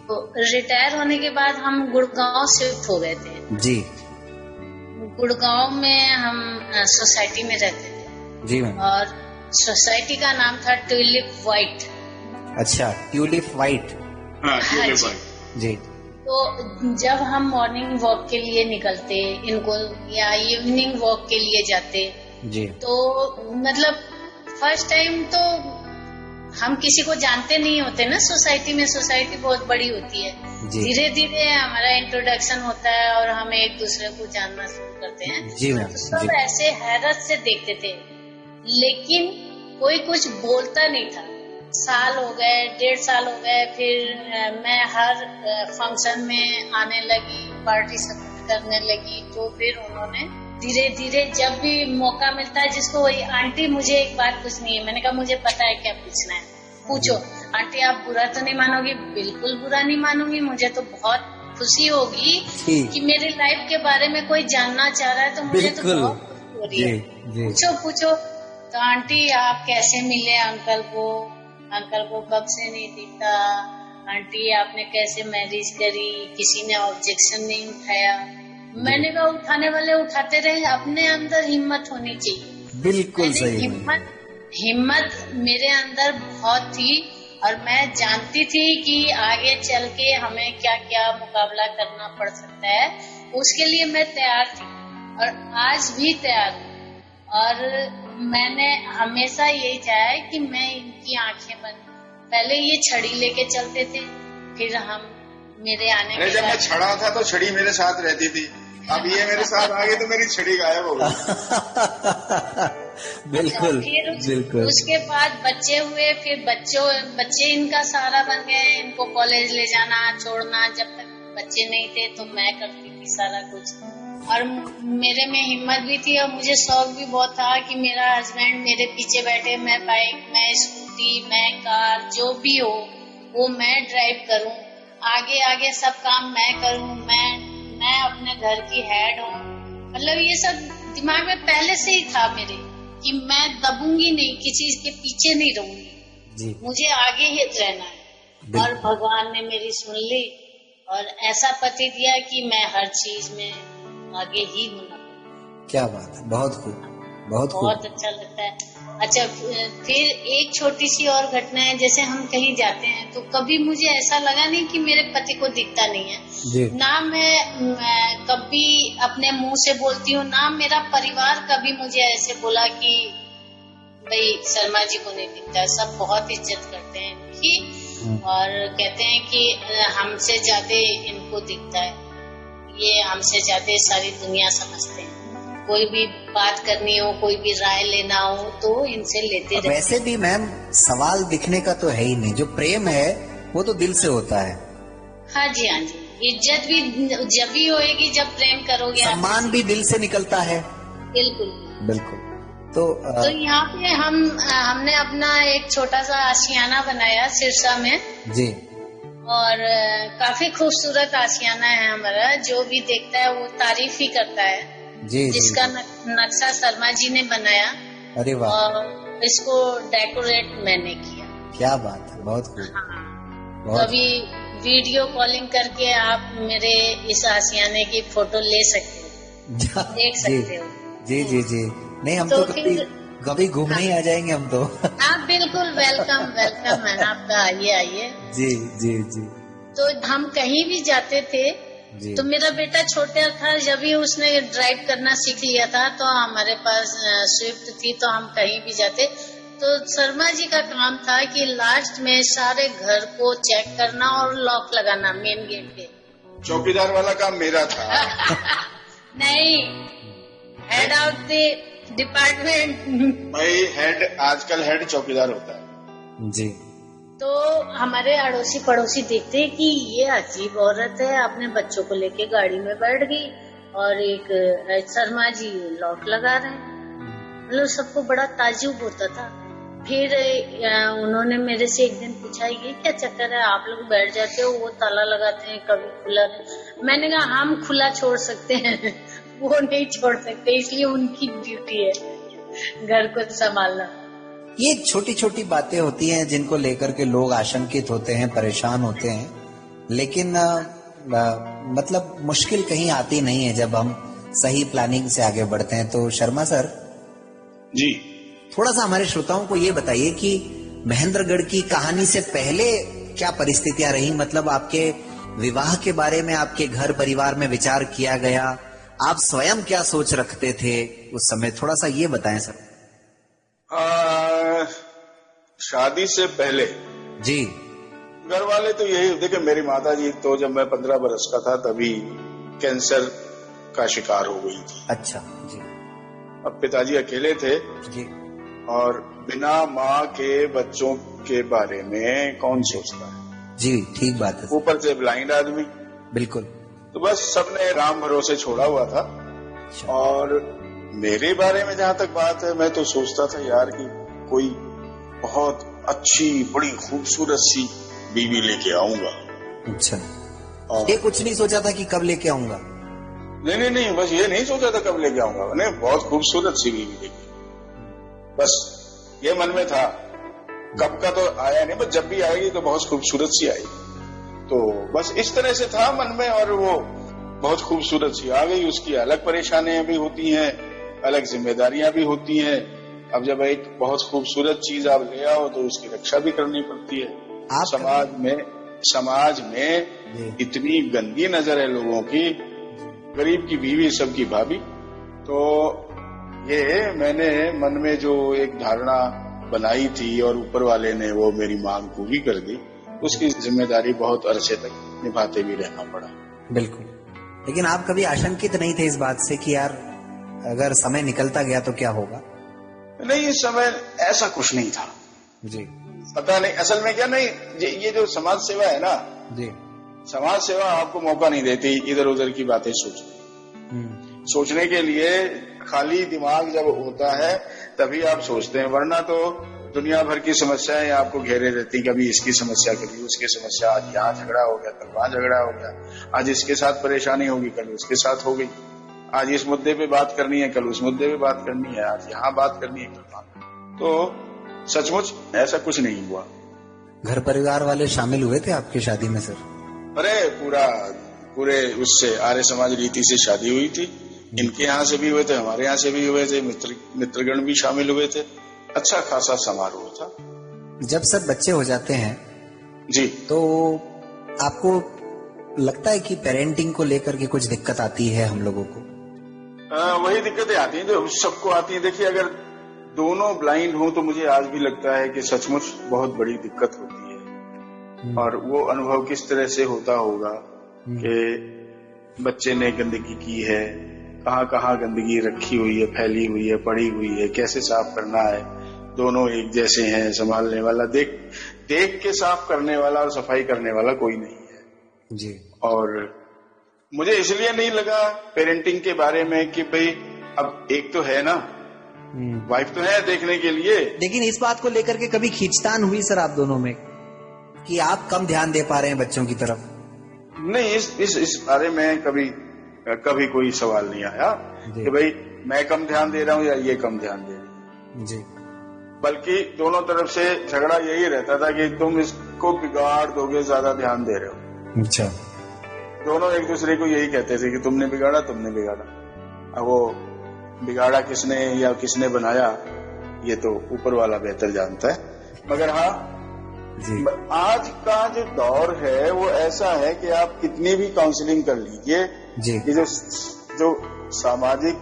तो रिटायर होने के बाद हम गुड़गांव शिफ्ट हो गए थे जी। गुड़गांव में हम सोसाइटी में रहते थे जी मैम। और सोसाइटी का नाम था ट्यूलिप व्हाइट। अच्छा, ट्यूलिप व्हाइट। हाँ जी। तो जब हम मॉर्निंग वॉक के लिए निकलते इनको या इवनिंग वॉक के लिए जाते जी, तो मतलब फर्स्ट टाइम तो हम किसी को जानते नहीं होते ना सोसाइटी में, सोसाइटी बहुत बड़ी होती है। धीरे धीरे हमारा इंट्रोडक्शन होता है और हम एक दूसरे को जानना शुरू करते हैं जी मैम। तो सब ऐसे हैरत से देखते थे, लेकिन कोई कुछ बोलता नहीं था। साल हो गए, 1.5 साल हो गए, फिर मैं हर फंक्शन में आने लगी, पार्टिसिपेट करने लगी। तो फिर उन्होंने धीरे धीरे जब भी मौका मिलता है जिसको वही, आंटी मुझे एक बात पूछनी है। मैंने कहा मुझे पता है क्या पूछना है, पूछो। आंटी आप बुरा तो नहीं मानोगी? बिल्कुल बुरा नहीं मानूंगी, मुझे तो बहुत खुशी होगी कि मेरी लाइफ के बारे में कोई जानना चाह रहा है, तो मुझे तो बहुत खुशी हो रही है। पूछो पूछो। तो आंटी आप कैसे मिले अंकल को? अंकल को कब से नहीं दिखता? आंटी आपने कैसे मैरिज करी? किसी ने ऑब्जेक्शन नहीं उठाया? मैंने कहा उठाने वाले उठाते रहे, अपने अंदर हिम्मत होनी चाहिए। बिल्कुल सही। हिम्मत मेरे अंदर बहुत थी और मैं जानती थी कि आगे चल के हमें क्या क्या मुकाबला करना पड़ सकता है, उसके लिए मैं तैयार थी और आज भी तैयार हूँ। और मैंने हमेशा यही चाहा है कि मैं इनकी आंखें बन, पहले ये छड़ी लेके चलते थे, फिर हम मेरे आने के जब मैं छड़ा था तो छड़ी मेरे साथ रहती थी, अब ये मेरे साथ आ गई तो मेरी छड़ी गायब हो गई। बिल्कुल बिल्कुल। उसके बाद बच्चे हुए, फिर बच्चे इनका सहारा बन गए। इनको कॉलेज ले जाना छोड़ना, जब तक बच्चे नहीं थे तो मैं करती थी सारा कुछ। और मेरे में हिम्मत भी थी और मुझे शौक भी बहुत था कि मेरा हस्बैंड मेरे पीछे बैठे, मैं बाइक, मैं स्कूटी, मैं कार, जो भी हो वो मैं ड्राइव करूं, आगे आगे सब काम मैं करूं, मैं अपने घर की हेड हूं। मतलब ये सब दिमाग में पहले से ही था मेरे कि मैं दबूंगी नहीं, किसी के पीछे नहीं रहूंगी, मुझे आगे ही रहना है। और भगवान ने मेरी सुन ली और ऐसा पति दिया कि मैं हर चीज में आगे ही होना। क्या बात है, बहुत खूब, बहुत अच्छा लगता है। अच्छा, फिर एक छोटी सी और घटना है। जैसे हम कहीं जाते हैं तो कभी मुझे ऐसा लगा नहीं कि मेरे पति को दिखता नहीं है ना। मैं कभी अपने मुंह से बोलती हूँ ना, मेरा परिवार कभी मुझे ऐसे बोला कि भाई शर्मा जी को नहीं दिखता है। सब बहुत इज्जत करते हैं इनकी और कहते हैं कि हमसे ज्यादा इनको दिखता है, ये हमसे ज्यादा सारी दुनिया समझते हैं। कोई भी बात करनी हो, कोई भी राय लेना हो तो इनसे लेते रहते। वैसे भी मैम सवाल दिखने का तो है ही नहीं, जो प्रेम है वो तो दिल से होता है। हाँ जी, हाँ जी। इज्जत भी जब भी होएगी जब प्रेम करोगे। सम्मान भी दिल से निकलता है। बिल्कुल बिल्कुल। तो यहाँ पे हमने अपना एक छोटा सा आशियाना बनाया सिरसा में जी, और काफी खूबसूरत आशियाना है हमारा। जो भी देखता है वो तारीफ ही करता है जी, जिसका नक्शा शर्मा जी ने बनाया। अरे वाह। और इसको डेकोरेट मैंने किया। क्या बात है, बहुत खूब। हाँ, कभी वीडियो कॉलिंग करके आप मेरे इस आशियाने की फोटो ले सकते हो, देख सकते हो। जी जी जी। नहीं, हम तो कभी घूमने ही आ जाएंगे हम तो। आप बिल्कुल वेलकम है आपका, आइए। जी जी जी। तो हम कहीं भी जाते थे तो मेरा बेटा छोटा था, जब भी उसने ड्राइव करना सीख लिया था तो हमारे पास स्विफ्ट थी, तो हम कहीं भी जाते तो शर्मा जी का काम था कि लास्ट में सारे घर को चेक करना और लॉक लगाना मेन गेट पे। चौकीदार वाला काम मेरा था। नहीं, हेड ऑफ द डिपार्टमेंट। भाई आजकल हेड चौकीदार होता है जी। तो हमारे अड़ोसी पड़ोसी देखते हैं कि ये अजीब औरत है, अपने बच्चों को लेके गाड़ी में बैठ गई और एक शर्मा जी लॉक लगा रहे हैं। मतलब सबको बड़ा ताज्जुब होता था। फिर उन्होंने मेरे से एक दिन पूछा, ये क्या चक्कर है, आप लोग बैठ जाते हो, वो ताला लगाते हैं, कभी खुला नहीं। मैंने कहा हम खुला छोड़ सकते हैं, वो नहीं छोड़ सकते, इसलिए उनकी ड्यूटी है। घर को संभालना। ये छोटी छोटी बातें होती हैं जिनको लेकर के लोग आशंकित होते हैं, परेशान होते हैं, लेकिन मतलब मुश्किल कहीं आती नहीं है जब हम सही प्लानिंग से आगे बढ़ते हैं। तो शर्मा सर जी, थोड़ा सा हमारे श्रोताओं को ये बताइए कि महेंद्रगढ़ की कहानी से पहले क्या परिस्थितियां रही, मतलब आपके विवाह के बारे में आपके घर परिवार में विचार किया गया, आप स्वयं क्या सोच रखते थे उस समय, थोड़ा सा ये बताएं सर। शादी से पहले जी, घर वाले तो यही, देखिए मेरी माता जी तो जब मैं 15 बरस का था तभी कैंसर का शिकार हो गई थी। अच्छा जी। अब पिताजी अकेले थे जी, और बिना माँ के बच्चों के बारे में कौन सोचता है। जी ठीक बात है। ऊपर से ब्लाइंड आदमी, बिल्कुल। तो बस सबने राम भरोसे छोड़ा हुआ था। और मेरे बारे में जहां तक बात है, मैं तो सोचता था यार कि कोई बहुत अच्छी बड़ी खूबसूरत सी बीवी लेके आऊंगा। अच्छा, ये कुछ नहीं सोचा था कि कब लेके आऊंगा? नहीं, बस ये नहीं सोचा था कब लेके आऊंगा, मैंने बहुत खूबसूरत सी बीवी लेके, बस ये मन में था। कब का तो आया नहीं, बस जब भी आएगी तो बहुत खूबसूरत सी आएगी, तो बस इस तरह से था मन में। और वो बहुत खूबसूरत सी आ गई। उसकी अलग परेशानियां भी होती हैं, अलग जिम्मेदारियां भी होती हैं। अब जब एक बहुत खूबसूरत चीज आप ले आओ तो उसकी रक्षा भी करनी पड़ती है। समाज में इतनी गंदी नजर है लोगों की, गरीब की बीवी सबकी भाभी। तो ये मैंने मन में जो एक धारणा बनाई थी और ऊपर वाले ने वो मेरी मांग पूरी कर दी, उसकी जिम्मेदारी बहुत अरसे तक निभाते भी रहना पड़ा। बिल्कुल। लेकिन आप कभी आशंकित नहीं थे इस बात से कि यार अगर समय निकलता गया तो क्या होगा? नहीं, इस समय ऐसा कुछ नहीं था जी। पता नहीं असल में क्या, नहीं ये जो समाज सेवा है ना जी, समाज सेवा आपको मौका नहीं देती इधर उधर की बातें सोचने के लिए। खाली दिमाग जब होता है तभी आप सोचते हैं, वरना तो दुनिया भर की समस्याएं आपको घेरे रहती। कभी इसकी समस्या, कभी उसकी समस्या, आज यहाँ झगड़ा हो गया, कल वहां झगड़ा हो गया, आज इसके साथ परेशानी होगी, कल उसके साथ हो गई, आज इस मुद्दे पे बात करनी है, कल उस मुद्दे पे बात करनी है, आज यहाँ बात करनी है, कल वहां। तो सचमुच ऐसा कुछ नहीं हुआ। घर परिवार वाले शामिल हुए थे आपकी शादी में सर? अरे पूरे उससे आर्य समाज रीति से शादी हुई थी। इनके यहाँ से भी हुए थे, हमारे यहाँ से भी हुए थे, मित्रगण भी शामिल हुए थे। अच्छा खासा समारोह था। जब सब बच्चे हो जाते हैं जी, तो आपको लगता है कि पेरेंटिंग को लेकर के कुछ दिक्कत आती है हम लोगों को? वही दिक्कतें आती हैं जो सबको आती हैं। देखिए, अगर दोनों ब्लाइंड हो तो मुझे आज भी लगता है कि सचमुच बहुत बड़ी दिक्कत होती है। और वो अनुभव किस तरह से होता होगा कि बच्चे ने गंदगी की है, कहाँ कहाँ गंदगी रखी हुई है, फैली हुई है, पड़ी हुई है, कैसे साफ करना है। दोनों एक जैसे हैं, संभालने वाला देख के साफ करने वाला और सफाई करने वाला कोई नहीं है जी। और मुझे इसलिए नहीं लगा पेरेंटिंग के बारे में कि भाई अब एक तो है ना, वाइफ तो है देखने के लिए। लेकिन इस बात को लेकर के कभी खींचतान हुई सर आप दोनों में कि आप कम ध्यान दे पा रहे हैं बच्चों की तरफ? नहीं, इस बारे में कभी कोई सवाल नहीं आया कि भाई मैं कम ध्यान दे रहा हूँ या ये कम ध्यान दे रही है जी। बल्कि दोनों तरफ से झगड़ा यही रहता था कि तुम इसको बिगाड़ दोगे, ज्यादा ध्यान दे रहे हो। अच्छा। दोनों एक दूसरे को यही कहते थे कि तुमने बिगाड़ा। अब वो बिगाड़ा किसने या किसने बनाया ये तो ऊपर वाला बेहतर जानता है। मगर हाँ जी, आज का जो दौर है वो ऐसा है कि आप कितनी भी काउंसलिंग कर लीजिए, ये जो सामाजिक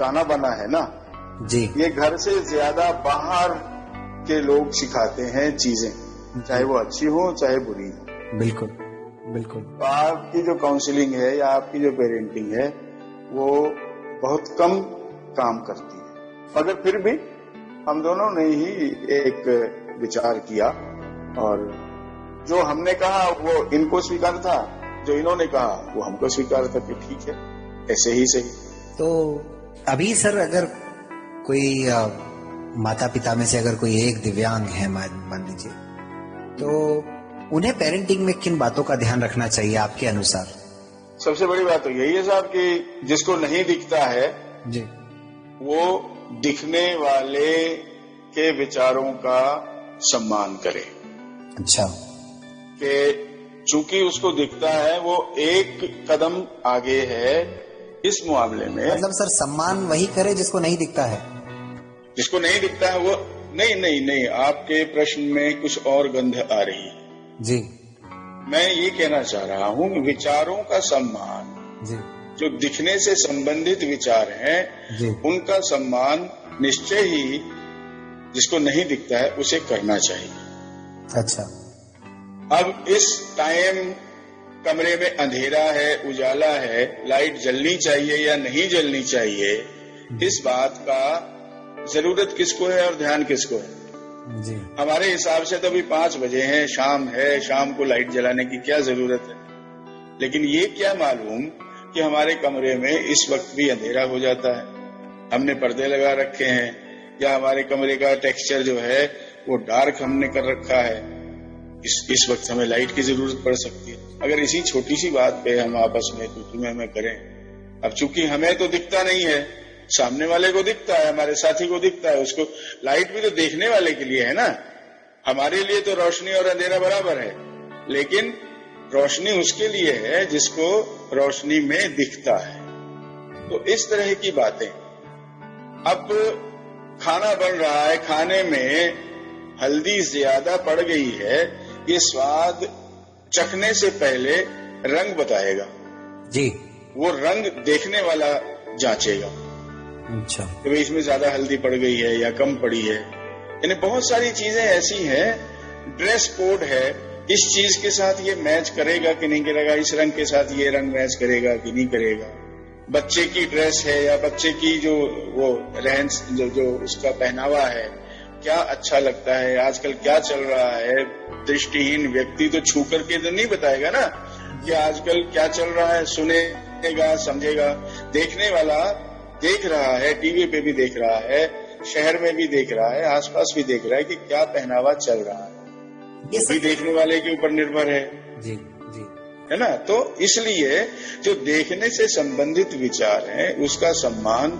ताना बना है ना जी, ये घर से ज्यादा बाहर के लोग सिखाते हैं चीजें, चाहे वो अच्छी हो चाहे बुरी हो। बिल्कुल बिल्कुल। तो आपकी जो काउंसलिंग है या आपकी जो पेरेंटिंग है वो बहुत कम काम करती है। मगर फिर भी हम दोनों ने ही एक विचार किया और जो हमने कहा वो इनको स्वीकार था, जो इन्होंने कहा वो हमको स्वीकार था कि ठीक है ऐसे ही सही। तो अभी सर अगर कोई माता पिता में से अगर कोई एक दिव्यांग है मान लीजिए, तो उन्हें पेरेंटिंग में किन बातों का ध्यान रखना चाहिए आपके अनुसार? सबसे बड़ी बात तो यही है साहब कि जिसको नहीं दिखता है जी, वो दिखने वाले के विचारों का सम्मान करे। अच्छा। कि चूंकि उसको दिखता है वो एक कदम आगे है इस मामले में। मतलब सर सम्मान वही करे जिसको नहीं दिखता है। जिसको नहीं दिखता है वो नहीं, आपके प्रश्न में कुछ और गंध आ रही है जी। मैं ये कहना चाह रहा हूँ विचारों का सम्मान जी। जो दिखने से संबंधित विचार हैं जी। उनका सम्मान निश्चय ही जिसको नहीं दिखता है उसे करना चाहिए। अच्छा। अब इस टाइम कमरे में अंधेरा है, उजाला है, लाइट जलनी चाहिए या नहीं जलनी चाहिए, इस बात का जरूरत किसको है और ध्यान किसको है? जी। हमारे हिसाब से तो अभी 5 बजे हैं, शाम है, शाम को लाइट जलाने की क्या जरूरत है? लेकिन ये क्या मालूम कि हमारे कमरे में इस वक्त भी अंधेरा हो जाता है, हमने पर्दे लगा रखे हैं, या हमारे कमरे का टेक्सचर जो है वो डार्क हमने कर रखा है, इस वक्त हमें लाइट की जरूरत पड़ सकती है। अगर इसी छोटी सी बात पे हम आपस में तुम्हें करें, अब चूंकि हमें तो दिखता नहीं है, सामने वाले को दिखता है, हमारे साथी को दिखता है, उसको लाइट भी तो देखने वाले के लिए है ना। हमारे लिए तो रोशनी और अंधेरा बराबर है, लेकिन रोशनी उसके लिए है जिसको रोशनी में दिखता है। तो इस तरह की बातें। अब खाना बन रहा है, खाने में हल्दी ज्यादा पड़ गई है, ये स्वाद चखने से पहले रंग बताएगा जी। वो रंग देखने वाला जांचेगा। अच्छा। तो भाई इसमें ज्यादा हल्दी पड़ गई है या कम पड़ी है। यानी बहुत सारी चीजें ऐसी हैं। ड्रेस कोड है, इस चीज के साथ ये मैच करेगा कि नहीं करेगा, इस रंग के साथ ये रंग मैच करेगा कि नहीं करेगा। बच्चे की ड्रेस है या बच्चे की जो वो रहन जो उसका पहनावा है, क्या अच्छा लगता है, आजकल क्या चल रहा है। दृष्टिहीन व्यक्ति तो छू करके तो नहीं बताएगा ना कि आजकल क्या चल रहा है, सुनेगा, समझेगा। देखने वाला देख रहा है, टीवी पे भी देख रहा है, शहर में भी देख रहा है, आसपास भी देख रहा है कि क्या पहनावा चल रहा है। ये भी देखने वाले के ऊपर निर्भर है जी जी, है ना। तो इसलिए जो देखने से संबंधित विचार हैं उसका सम्मान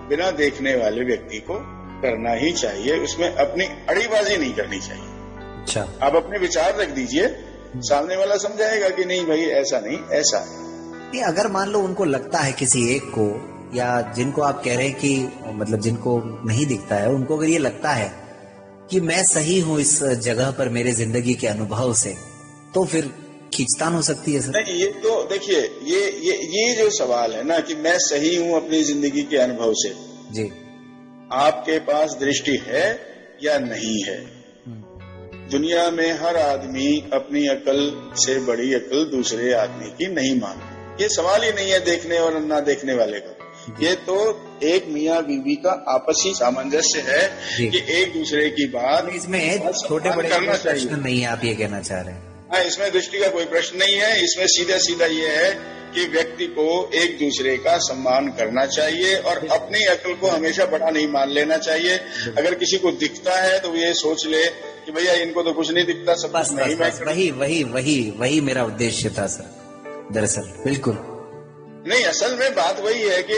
बिना देखने वाले व्यक्ति को करना ही चाहिए, उसमें अपनी अड़ीबाजी नहीं करनी चाहिए। अच्छा। आप अपने विचार रख दीजिए, सामने वाला समझाएगा कि नहीं भाई ऐसा नहीं ऐसा है। अगर मान लो उनको लगता है किसी एक को, या जिनको आप कह रहे हैं कि मतलब जिनको नहीं दिखता है, उनको अगर ये लगता है कि मैं सही हूँ इस जगह पर मेरे जिंदगी के अनुभव से, तो फिर खींचतान हो सकती है सर। नहीं, ये तो देखिए ये जो सवाल है ना कि मैं सही हूँ अपनी जिंदगी के अनुभव से, जी, आपके पास दृष्टि है या नहीं है। दुनिया में हर आदमी अपनी अकल से बड़ी अकल दूसरे आदमी की नहीं मानता। ये सवाल ही नहीं है देखने और ना देखने वाले का। ये तो एक मियाँ बीवी का आपसी सामंजस्य है कि एक दूसरे की बात, इसमें छोटे बड़े प्रश्न नहीं है, आप ये कहना चाह रहे हैं। हाँ, इसमें दृष्टि का कोई प्रश्न नहीं है। इसमें सीधा सीधा ये है कि व्यक्ति को एक दूसरे का सम्मान करना चाहिए और अपनी अकल को हमेशा बड़ा नहीं मान लेना चाहिए। अगर किसी को दिखता है तो ये सोच ले कि भैया इनको तो कुछ नहीं दिखता, सब कुछ नहीं। वही मेरा उद्देश्य था सर, दरअसल। बिल्कुल नहीं, असल में बात वही है कि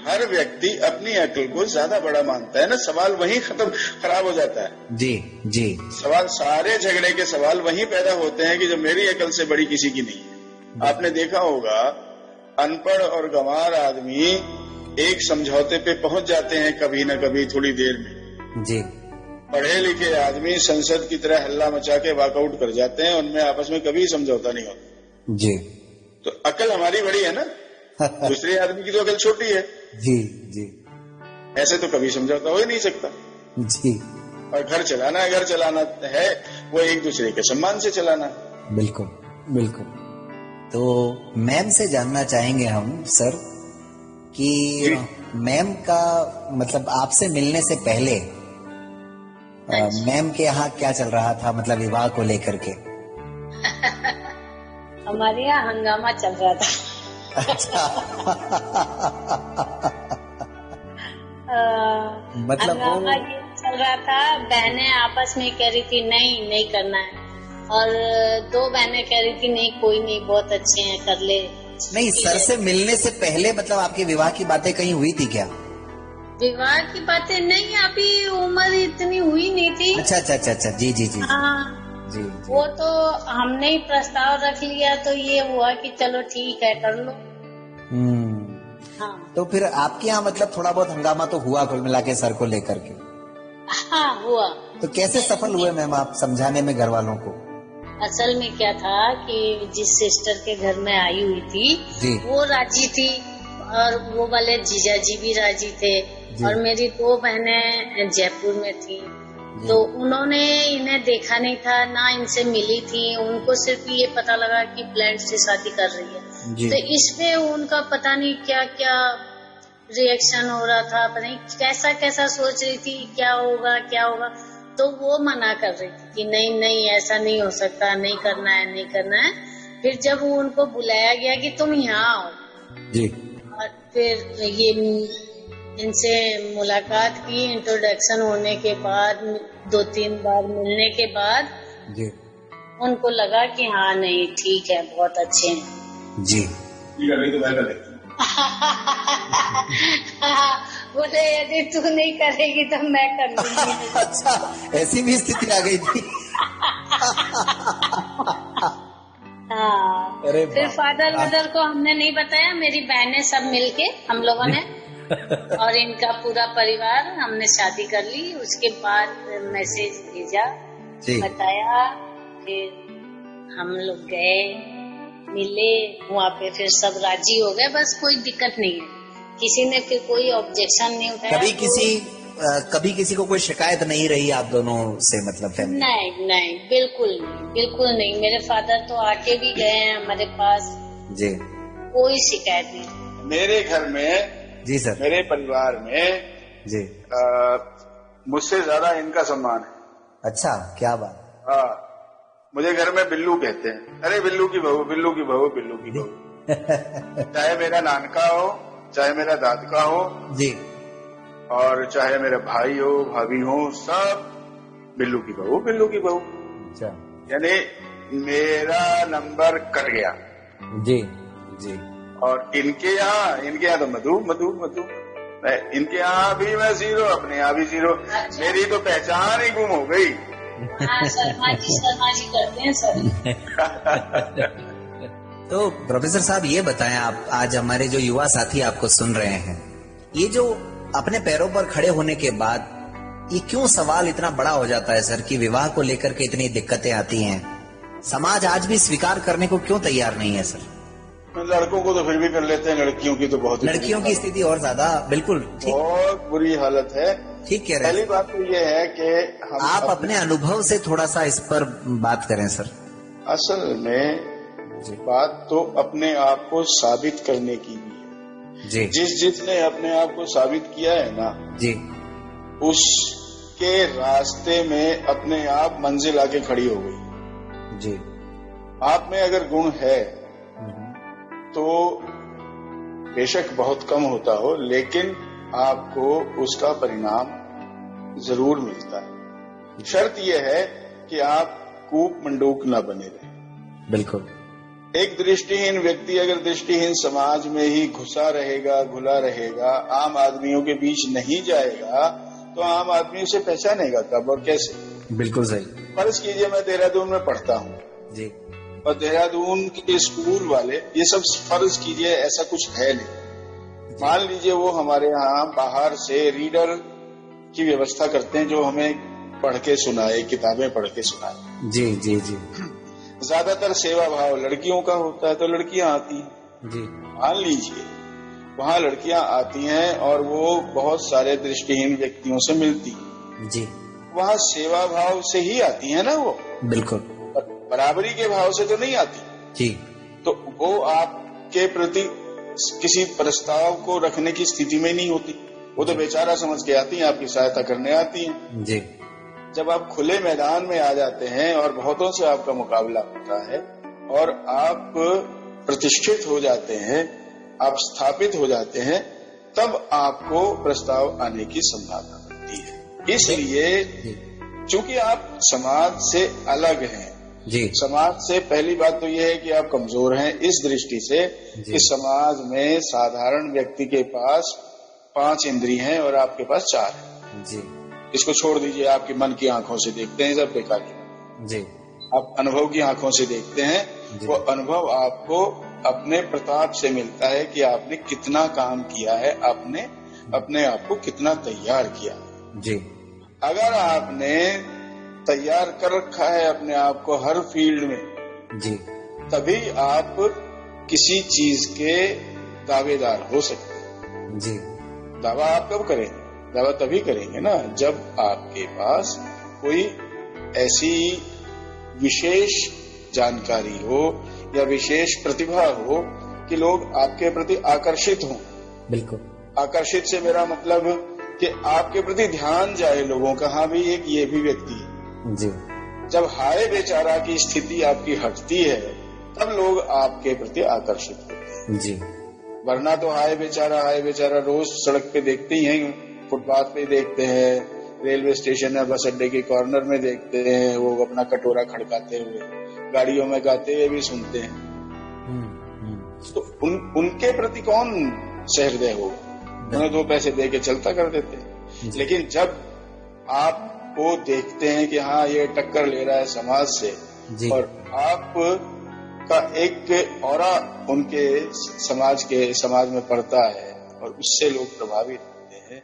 हर व्यक्ति अपनी अकल को ज्यादा बड़ा मानता है ना। सवाल वही खराब हो जाता है। जी जी, सवाल, सारे झगड़े के सवाल वही पैदा होते हैं कि जब मेरी अकल से बड़ी किसी की नहीं है। आपने देखा होगा अनपढ़ और गंवार आदमी एक समझौते पे पहुंच जाते हैं कभी न कभी थोड़ी देर में। जी। पढ़े लिखे आदमी संसद की तरह हल्ला मचा के वॉकआउट कर जाते हैं, उनमें आपस में कभी समझौता नहीं होता। जी। तो अकल हमारी बड़ी है ना, दूसरे आदमी की तो अकल छोटी है। जी जी, ऐसे तो कभी समझौता हो ही नहीं सकता। जी। और घर चलाना है वो एक दूसरे के सम्मान से चलाना। बिल्कुल बिल्कुल। तो मैम से जानना चाहेंगे हम सर कि मैम का मतलब आपसे मिलने से पहले मैम के यहाँ क्या चल रहा था, मतलब विवाह को लेकर के? हमारे यहाँ हंगामा चल रहा था। अच्छा। मतलब हंगामा ये चल रहा था, बहनें आपस में कह रही थी नहीं करना है, और 2 बहनें कह रही थी नहीं कोई नहीं, बहुत अच्छे हैं, कर ले। नहीं, सर से मिलने से पहले मतलब आपके विवाह की बातें कहीं हुई थी क्या? विवाह की बातें नहीं, अभी उम्र इतनी हुई नहीं थी। अच्छा। जी जी जी हाँ, जी। वो तो हमने ही प्रस्ताव रख लिया, तो ये हुआ कि चलो ठीक है कर लो। हाँ तो फिर आपके यहाँ मतलब थोड़ा बहुत हंगामा तो हुआ कुल मिला के सर को लेकर के? हाँ हुआ। तो कैसे सफल हुए मैम आप समझाने में घर वालों को? असल में क्या था कि जिस सिस्टर के घर में आई हुई थी जी। वो राजी थी, और वो वाले जीजा जी भी राजी थे, और मेरी 2 बहनें जयपुर में थी, तो उन्होंने इन्हें देखा नहीं था, ना इनसे मिली थी, उनको सिर्फ ये पता लगा कि प्लान से शादी कर रही है। तो इसमें उनका पता नहीं क्या क्या रिएक्शन हो रहा था, पता नहीं कैसा कैसा सोच रही थी क्या होगा, तो वो मना कर रही थी कि नहीं ऐसा नहीं हो सकता, नहीं करना है। फिर जब उनको बुलाया गया कि तुम यहाँ आओ जी, और फिर ये इनसे मुलाकात की, इंट्रोडक्शन होने के बाद 2-3 बार मिलने के बाद जी उनको लगा कि हाँ नहीं ठीक है, बहुत अच्छे हैं जी। बोले यदि तू नहीं करेगी तो मैं कर लूंगी। अच्छा, ऐसी भी स्थिति आ गई थी। हाँ, फिर फादर मदर को हमने नहीं बताया, मेरी बहनें सब मिलके हम लोगों ने और इनका पूरा परिवार, हमने शादी कर ली। उसके बाद मैसेज भेजा, बताया, फिर हम लोग गए, मिले वहाँ पे, फिर सब राजी हो गए, बस कोई दिक्कत नहीं है, किसी ने फिर कोई ऑब्जेक्शन नहीं उठाया। कभी किसी को कोई शिकायत नहीं रही आप दोनों से, मतलब फैमिली? नहीं, बिल्कुल नहीं। मेरे फादर तो आके भी गए हैं हमारे पास जी, कोई शिकायत नहीं। मेरे घर में जी सर, मेरे परिवार में जी मुझसे ज्यादा इनका सम्मान है। अच्छा, क्या बात। हाँ, मुझे घर में बिल्लू कहते हैं। अरे बिल्लू की बहू। चाहे मेरा नानका हो, चाहे मेरा दादका हो जी, और चाहे मेरा भाई हो, भाभी हो, सब बिल्लू की बहू। अच्छा, यानी मेरा नंबर कट गया। जी जी। और इनके यहाँ तो मधु। इनके यहाँ भी मैं 0, अपने यहाँ भी 0। मेरी तो पहचान ही गुम हो गई। शर्मा जी करते हैं सर। तो प्रोफेसर साहब ये बताएं, आप आज हमारे जो युवा साथी आपको सुन रहे हैं, ये जो अपने पैरों पर खड़े होने के बाद ये क्यों सवाल इतना बड़ा हो जाता है सर कि विवाह को लेकर के इतनी दिक्कतें आती हैं? समाज आज भी स्वीकार करने को क्यों तैयार नहीं है सर? लड़कों को तो फिर भी कर लेते हैं, लड़कियों की तो लड़कियों की स्थिति और ज्यादा, बिल्कुल बहुत बुरी हालत है। ठीक कह रहे हैं। पहली बात तो ये है कि आप अपने अनुभव से थोड़ा सा इस पर बात करें सर। असल में बात तो अपने आप को साबित करने की भी है जी। जिसने अपने आप को साबित किया है ना जी, उसके रास्ते में अपने आप मंजिल आके खड़ी हो गई जी। आप में अगर गुण है तो बेशक बहुत कम होता हो, लेकिन आपको उसका परिणाम जरूर मिलता है। शर्त यह है कि आप कूप मंडूक न बने रहें। बिल्कुल। एक दृष्टिहीन व्यक्ति अगर दृष्टिहीन समाज में ही घुसा रहेगा, घुला रहेगा, आम आदमियों के बीच नहीं जाएगा, तो आम आदमी उसे पहचानेगा कब और कैसे? बिल्कुल सही। फर्ज कीजिए मैं देहरादून में पढ़ता हूँ जी, और देहरादून के स्कूल वाले, ये सब फर्ज कीजिए ऐसा कुछ है नहीं, मान लीजिए वो हमारे यहाँ बाहर से रीडर की व्यवस्था करते हैं जो हमें पढ़ के सुनाए, किताबें पढ़ के सुनाए। जी जी जी। ज्यादातर सेवा भाव लड़कियों का होता है, तो लड़कियां आती हैं जी। मान लीजिए वहाँ लड़कियां आती हैं और वो बहुत सारे दृष्टिहीन व्यक्तियों से मिलती हैं जी। वहाँ सेवा भाव से ही आती है ना वो, बिल्कुल। बराबरी के भाव से तो नहीं आती जी। तो वो आपके प्रति किसी प्रस्ताव को रखने की स्थिति में नहीं होती, वो तो बेचारा समझ के आती हैं, आपकी सहायता करने आती हैं जी। जब आप खुले मैदान में आ जाते हैं और बहुतों से आपका मुकाबला होता है और आप प्रतिष्ठित हो जाते हैं, आप स्थापित हो जाते हैं, तब आपको प्रस्ताव आने की संभावना बनती है। इसलिए चूंकि आप समाज से अलग हैं जी, समाज से पहली बात तो यह है कि आप कमजोर हैं, इस दृष्टि से कि समाज में साधारण व्यक्ति के पास 5 इंद्री हैं और आपके पास 4 है जी। इसको छोड़ दीजिए, आपकी मन की आंखों से देखते हैं, सब बेकार की जी। आप अनुभव की आंखों से देखते हैं, वो अनुभव आपको अपने प्रताप से मिलता है कि आपने कितना काम किया है, आपने अपने आप को कितना तैयार किया जी। अगर आपने तैयार कर रखा है अपने आप को हर फील्ड में जी, तभी आप किसी चीज के दावेदार हो सकते हैं। जी। दावा आप कब करेंगे? दावा तभी करेंगे ना जब आपके पास कोई ऐसी विशेष जानकारी हो या विशेष प्रतिभा हो कि लोग आपके प्रति आकर्षित हों। बिल्कुल। आकर्षित से मेरा मतलब कि आपके प्रति ध्यान जाए लोगों का, हाँ भाई एक ये भी व्यक्ति है। जी। जब हाय बेचारा की स्थिति आपकी हटती है तब लोग आपके प्रति आकर्षित होते हैं जी। वरना तो हाय बेचारा रोज सड़क पे देखते ही हैं, फुटपाथ पे देखते हैं, रेलवे स्टेशन या बस अड्डे के कॉर्नर में देखते हैं, वो अपना कटोरा खड़काते हुए, गाड़ियों में गाते हुए भी सुनते हैं। तो उनके प्रति कौन सहृदय होगा? उन्हें 2 पैसे दे के चलता कर देते हैं। लेकिन जब आपको देखते हैं कि हाँ ये टक्कर ले रहा है समाज से और आप का एक ऑरा उनके समाज में पड़ता है और उससे लोग प्रभावित होते हैं,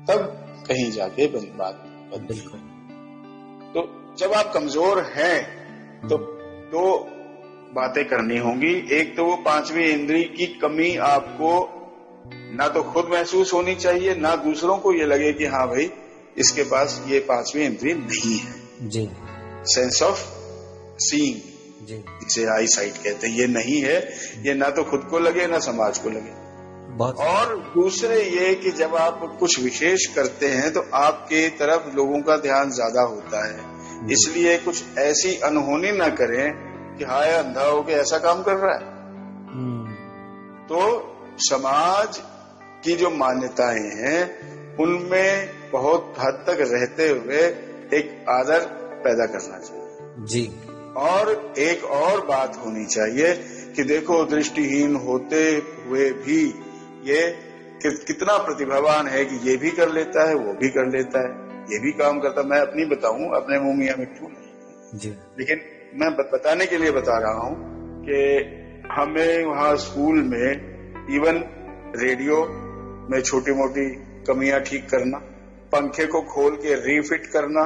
तब कहीं जाके बात बनती है। तो जब आप कमजोर हैं तो 2 बातें करनी होंगी। एक तो वो 5वीं इंद्री की कमी आपको ना तो खुद महसूस होनी चाहिए, ना दूसरों को ये लगे कि हाँ भाई इसके पास ये 5वीं इंद्री नहीं है जी। सेंस ऑफ सीइंग जी, जिसे आई साइट कहते हैं, ये नहीं है। ये ना तो खुद को लगे ना समाज को लगे। और दूसरे ये कि जब आप कुछ विशेष करते हैं तो आपके तरफ लोगों का ध्यान ज्यादा होता है, इसलिए कुछ ऐसी अनहोनी ना करें कि हाय अंधा होके ऐसा काम कर रहा है। तो समाज की जो मान्यताएं हैं उनमें बहुत हद तक रहते हुए एक आदर पैदा करना चाहिए जी। और एक और बात होनी चाहिए कि देखो दृष्टिहीन होते हुए भी ये कितना प्रतिभावान है कि ये भी कर लेता है, वो भी कर लेता है, ये भी काम करता। मैं अपनी बताऊं, अपने मुंह मियां मिट्ठू नहीं जी, लेकिन मैं बताने के लिए बता रहा हूं कि हमें वहां स्कूल में इवन रेडियो में छोटी मोटी कमियां ठीक करना, पंखे को खोल के रीफिट करना,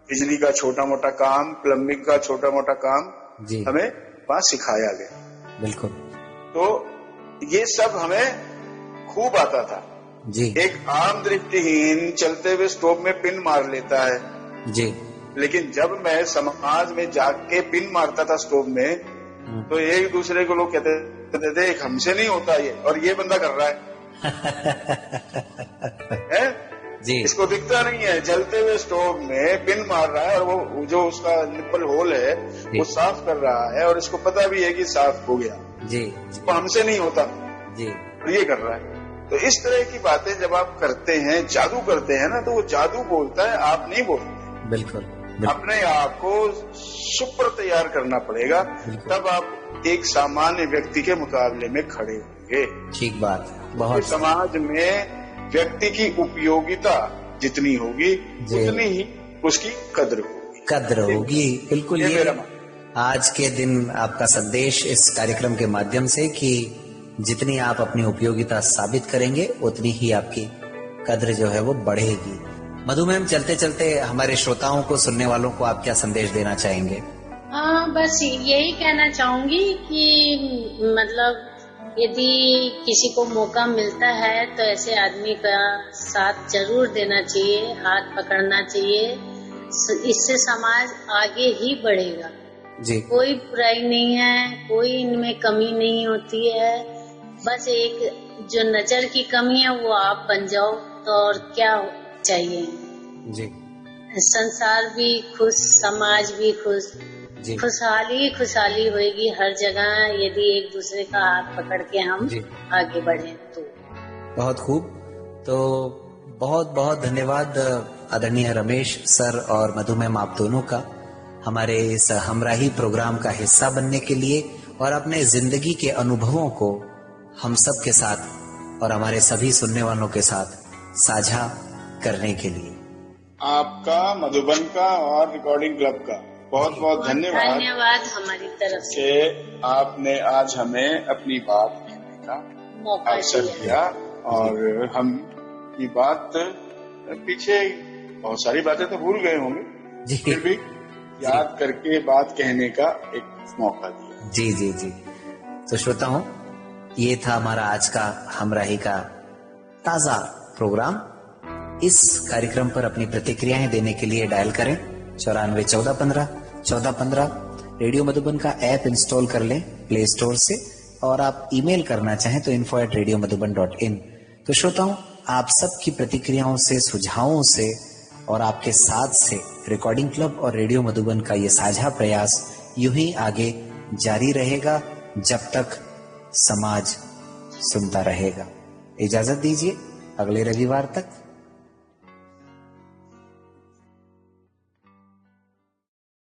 बिजली का छोटा मोटा काम, प्लम्बिंग का छोटा मोटा काम हमें वहां सिखाया गया। बिल्कुल। तो ये सब हमें खूब आता था जी। एक आम दृष्टिहीन चलते हुए स्टोव में पिन मार लेता है जी, लेकिन जब मैं समाज में जाके पिन मारता था स्टोव में तो एक दूसरे को लोग कहते थे देख हमसे नहीं होता ये, और ये बंदा कर रहा है जी। इसको दिखता नहीं है, जलते हुए स्टोव में पिन मार रहा है और वो जो उसका निप्पल होल है वो साफ कर रहा है और इसको पता भी है कि साफ हो गया जी, तो हमसे नहीं होता जी, और ये कर रहा है। तो इस तरह की बातें जब आप करते हैं, जादू करते हैं ना, तो वो जादू बोलता है, आप नहीं बोलते। बिल्कुल। अपने आप को सुपर तैयार करना पड़ेगा, तब आप एक सामान्य व्यक्ति के मुकाबले में खड़े होंगे। ठीक बात। बहुत समाज में व्यक्ति की उपयोगिता जितनी होगी उतनी ही उसकी कद्र होगी। बिल्कुल। ये आज के दिन आपका संदेश इस कार्यक्रम के माध्यम से कि जितनी आप अपनी उपयोगिता साबित करेंगे उतनी ही आपकी कद्र जो है वो बढ़ेगी। मधु मैम, चलते चलते हमारे श्रोताओं को, सुनने वालों को आप क्या संदेश देना चाहेंगे? बस यही कहना चाहूंगी कि मतलब यदि किसी को मौका मिलता है तो ऐसे आदमी का साथ जरूर देना चाहिए, हाथ पकड़ना चाहिए। इससे समाज आगे ही बढ़ेगा जी। कोई बुराई नहीं है, कोई इनमें कमी नहीं होती है, बस एक जो नजर की कमी है वो आप बन जाओ तो और क्या चाहिए जी। संसार भी खुश, समाज भी खुश, खुशहाली होगी हर जगह यदि एक दूसरे का हाथ पकड़ के हम आगे बढ़े तो। बहुत खूब। तो बहुत बहुत धन्यवाद आदरणीय रमेश सर और मधु मैम आप दोनों का हमारे इस हमराही प्रोग्राम का हिस्सा बनने के लिए और अपने जिंदगी के अनुभवों को हम सब के साथ और हमारे सभी सुनने वालों के साथ साझा करने के लिए। आपका, मधुबन का और रिकॉर्डिंग क्लब का बहुत बहुत धन्यवाद हमारी तरफ से। आपने आज हमें अपनी बात कहने का अवसर दिया और हम की बात पीछे बहुत सारी बातें तो भूल गए होंगे, फिर भी याद करके बात कहने का एक मौका दिया। जी जी जी। तो श्रोताओं, ये था हमारा आज का हमराही का ताजा प्रोग्राम। इस कार्यक्रम पर अपनी प्रतिक्रियाएं देने के लिए डायल करें 941415 रेडियो मधुबन का ऐप इंस्टॉल कर लें प्ले स्टोर से, और आप ईमेल करना चाहें तो info@radiomadhuban.in। तो श्रोताओं, आप सबकी प्रतिक्रियाओं से, सुझावों से और आपके साथ से रिकॉर्डिंग क्लब और रेडियो मधुबन का ये साझा प्रयास यूं ही आगे जारी रहेगा जब तक समाज सुनता रहेगा। इजाजत दीजिए, अगले रविवार तक